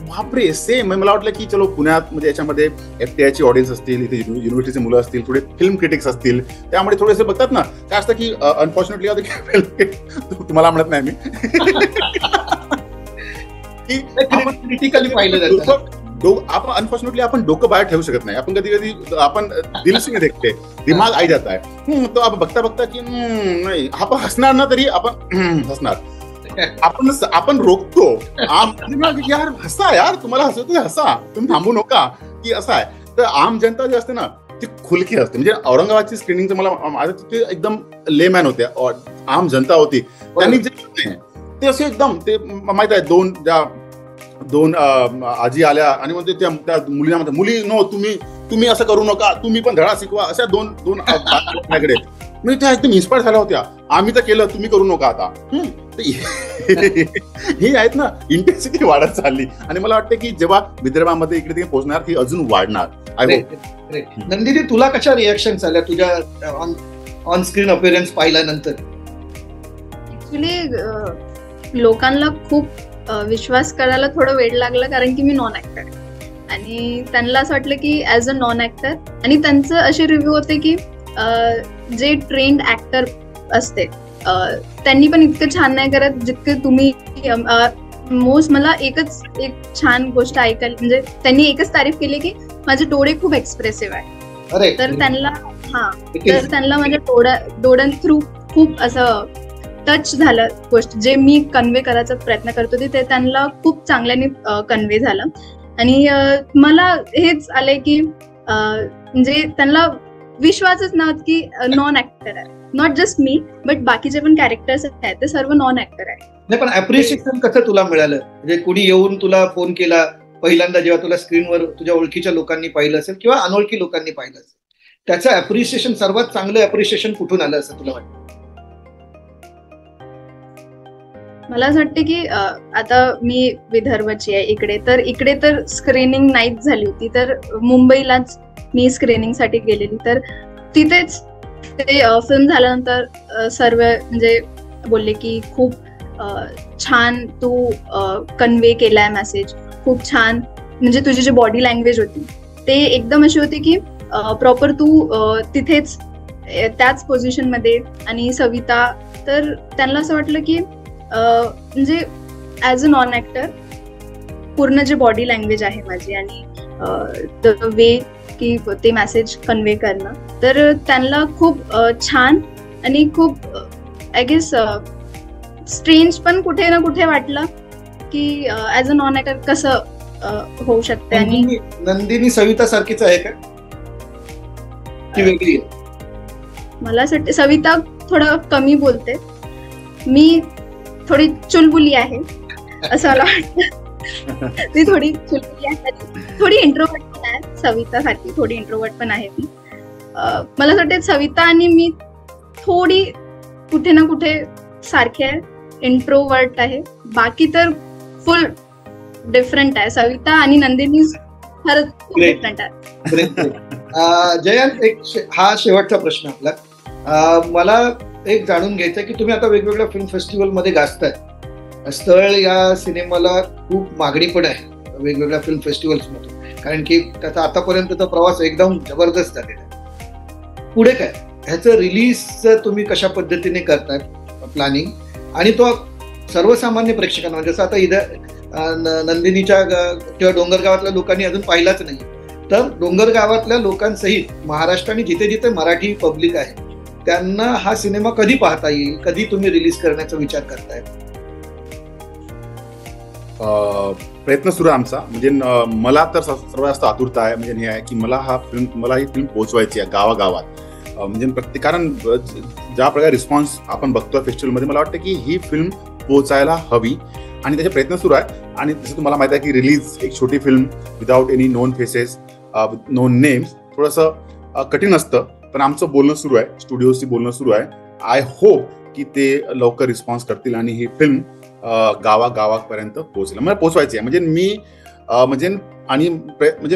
बापरे सेम. मला वाटलं की चलो पुण्यात म्हणजे याच्यामध्ये FTIची ऑडियन्स असतील, इथे युनिव्हर्सिटीचे मुलं असतील, थोडे फिल्म क्रिटिक्स असतील, त्यामुळे थोडेसे बघतात ना. काय असतं की अनफॉर्च्युनेटली तुम्हाला म्हणत नाही मी क्रिटिकली पाहिलं जातं. आपण अनफॉर्च्युनेटली आपण डोकं बाहेर ठेवू शकत नाही. आपण कधी आपण दिल से देखते, दिमाग आई जाता है. तो आपण बघता की नाही, आपण हसणार ना तरी आपण हसणार, आपण रोखतो. यार हसा, यार तुम्हाला हसत हसा, तुम्ही थांबू नका की असं आहे. तर आम जनता जे असते ना ती खुलकी असते. म्हणजे औरंगाबादची स्क्रीनिंग मला तिथे एकदम लेमॅन होते, आम जनता होती. त्यांनी जे ते असे एकदम ते माहित आहे, दोन आजी आल्या आणि म्हणजे त्या मुलींना म्हणतात, मुली नो तुम्ही असं करू नका, तुम्ही पण धडा शिकवा. अशा दोन आपल्याकडे मी त्या एकदम इन्स्पायर झाल्या होत्या. आम्ही तर केलं, तुम्ही करू नका आता. ही आहेत ना इंटेन्सिटी वाढत चालली आणि मला वाटतं की जेव्हा विदर्भामध्ये इकडे तिकडे पोहोचणार ती अजून वाढणार. नंदिनी, तुला कशा रिॲक्शन आल्या तुझ्या ऑन स्क्रीन अपिअरन्स पाहिल्यानंतर? ऍक्च्युली लोकांना खूप विश्वास करायला थोडं वेळ लागला, कारण की मी नॉन ऍक्टर आणि त्यांना असं वाटलं की ऍज अ नॉन ऍक्टर. आणि त्यांचं असे रिव्ह्यू होते की जे ट्रेंड ऍक्टर असते त्यांनी पण इतकं छान नाही करत जितकं तुम्ही. मला एक छान गोष्ट ऐकायला, म्हणजे त्यांनी एकच तारीफ केली की माझे डोळे खूप एक्सप्रेसिव्ह आहे. तर त्यांना माझ्या डोळ्यां थ्रू खूप असं टच झालं गोष्ट, जे मी कन्वे करायचा प्रयत्न करत होते ते त्यांना खूप चांगल्याने कन्वे झालं. आणि मला हेच आलंय की म्हणजे त्यांना विश्वासच नव्हता की नॉन ऍक्टर आहे. नॉट जस्ट मी बट बाकीचे पण कॅरेक्टर्स आहेत ते सर्व नॉन ऍक्टर आहे. नाही, पण अप्रिशिएशन कसं तुला मिळालं? म्हणजे कुणी येऊन तुला फोन केला पहिल्यांदा जेव्हा तुला स्क्रीनवर तुझ्या ओळखीच्या लोकांनी पाहिलं असेल किंवा अनोळखी लोकांनी पाहिलं असेल, त्याचं अप्रिशिएशन, सर्वात चांगलं अप्रिशिएशन कुठून आलं असं तुला वाटतं? मला असं वाटतं की आता मी विदर्भाची आहे, इकडे तर स्क्रीनिंग नाहीच झाली होती. तर मुंबईलाच मी स्क्रीनिंगसाठी गेलेली. तर तिथेच ते फिल्म झाल्यानंतर सर्व म्हणजे बोलले की खूप छान तू कन्वे केलाय मेसेज, खूप छान. म्हणजे तुझी जी बॉडी लँग्वेज होती ते एकदम अशी होती की प्रॉपर तू तिथेच त्याच पोझिशन मध्ये. आणि सविता तर त्यांना असं वाटलं की म्हणजे ॲज अ नॉन ऍक्टर पूर्ण जे बॉडी लँग्वेज आहे माझी आणि द वे की ते मेसेज कन्वे करणं, तर त्यांना खूप छान आणि खूप आय गेस स्ट्रेंज पण कुठे ना कुठे वाटलं की ॲज अ नॉन ऍक्टर कसं होऊ शकते. आणि नंदिनी सविता सारखीच आहे का ती वेगळी आहे? मला असं वाटतं सविता थोडं कमी बोलते, मी थोडी चुलबुली आहे असं मला वाटतं. ती थोडी चुलबुली आहे, थोडी इंट्रोवर्ट पण आहे सवितासाठी, थोडी इंट्रोवर्ट पण आहे मी. मला असं वाटतं सविता आणि मी थोडी कुठे ना कुठे सारखे आहे, इंट्रोवर्ट आहे. बाकी तर फुल डिफरंट आहे. सविता आणि नंदिनी खरंच खूप डिफरंट आहे. जयंत, हा शेवटचा प्रश्न आपला. मला एक जाणून घ्यायचं आहे की तुम्ही आता वेगवेगळ्या फिल्म फेस्टिवलमध्ये गाजताय. स्थळ या सिनेमाला खूप मागणी पण आहे वेगवेगळ्या फिल्म फेस्टिवल्समधून, कारण की त्याचा आतापर्यंतचा प्रवास एकदम जबरदस्त झालेला आहे. पुढे काय ह्याचं रिलीजचं तुम्ही कशा पद्धतीने करताय प्लॅनिंग, आणि तो सर्वसामान्य प्रेक्षकांना, जसं आता इथं नंदिनीच्या किंवा डोंगरगावातल्या लोकांनी अजून पाहिलाच नाही, तर डोंगरगावातल्या लोकांसहित महाराष्ट्र आणि जिथे जिथे मराठी पब्लिक आहे त्यांना हा सिनेमा कधी पाहता येईल, कधी तुम्ही रिलीज करण्याचा विचार करताय? प्रयत्न सुरू आहे आमचा. म्हणजे मला तर सर्वात जास्त आतुरता आहे, म्हणजे हे आहे की मला ही फिल्म पोहोचवायची आहे गावागावात. म्हणजे कारण ज्या प्रकारे रिस्पॉन्स आपण बघतोय फेस्टिवलमध्ये, मला वाटतं की ही फिल्म पोहोचायला हवी आणि त्याचे प्रयत्न सुरू आहे. आणि जसं तुम्हाला माहिती आहे की रिलीज एक छोटी film without any non faces, non names, थोडंसं कठीण असतं. पण आमचं बोलणं सुरू आहे, स्टुडिओशी बोलणं सुरू आहे. आय होप की ते लवकर रिस्पॉन्स करतील आणि ही फिल्म गावागावापर्यंत पोहोचेल. मला पोहोचवायची आहे. म्हणजे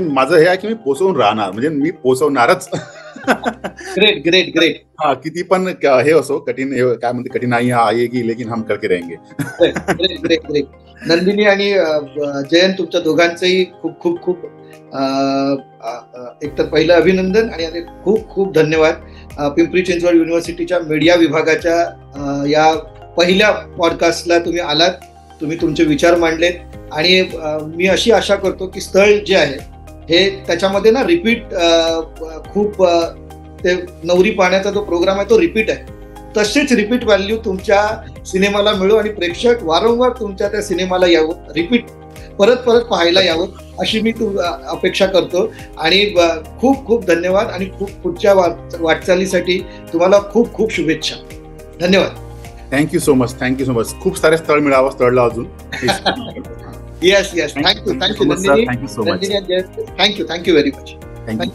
माझं हे आहे की मी पोहोचवून राहणार, म्हणजे मी पोहोचवणारच. Great great great. हा, किती पण हे असो कठीण, काय म्हणते, कठीनाई आएगी लेकिन हम करके रहेंगे. Great great great. नंदिनी आणि जयंत, तुमच्या दोघांचंही खूप खूप खूप एकतर पहिलं अभिनंदन आणि खूप खूप धन्यवाद. पिंपरी चिंचवड युनिव्हर्सिटीच्या मीडिया विभागाच्या या पहिल्या पॉडकास्टला तुम्ही आलात, तुम्ही तुमचे विचार मांडलेत आणि मी अशी आशा करतो की स्थळ जे आहे हे त्याच्यामध्ये ना रिपीट खूप ते नवरी पाहण्याचा जो प्रोग्राम आहे तो रिपीट आहे, तसेच रिपीट व्हॅल्यू तुमच्या सिनेमाला मिळो आणि प्रेक्षक वारंवार तुमच्या त्या सिनेमाला यावं, रिपीट परत परत पाहायला यावं अशी मी अपेक्षा करतो. आणि खूप खूप धन्यवाद आणि खूप पुढच्या वाटचालीसाठी तुम्हाला खूप खूप शुभेच्छा. धन्यवाद. Thank you so much. खूप सारे स्थळ मिळावं स्थळला अजून. Yes yes. Thank you thank you so much. Thank you very much. Thank you very much. Thank you.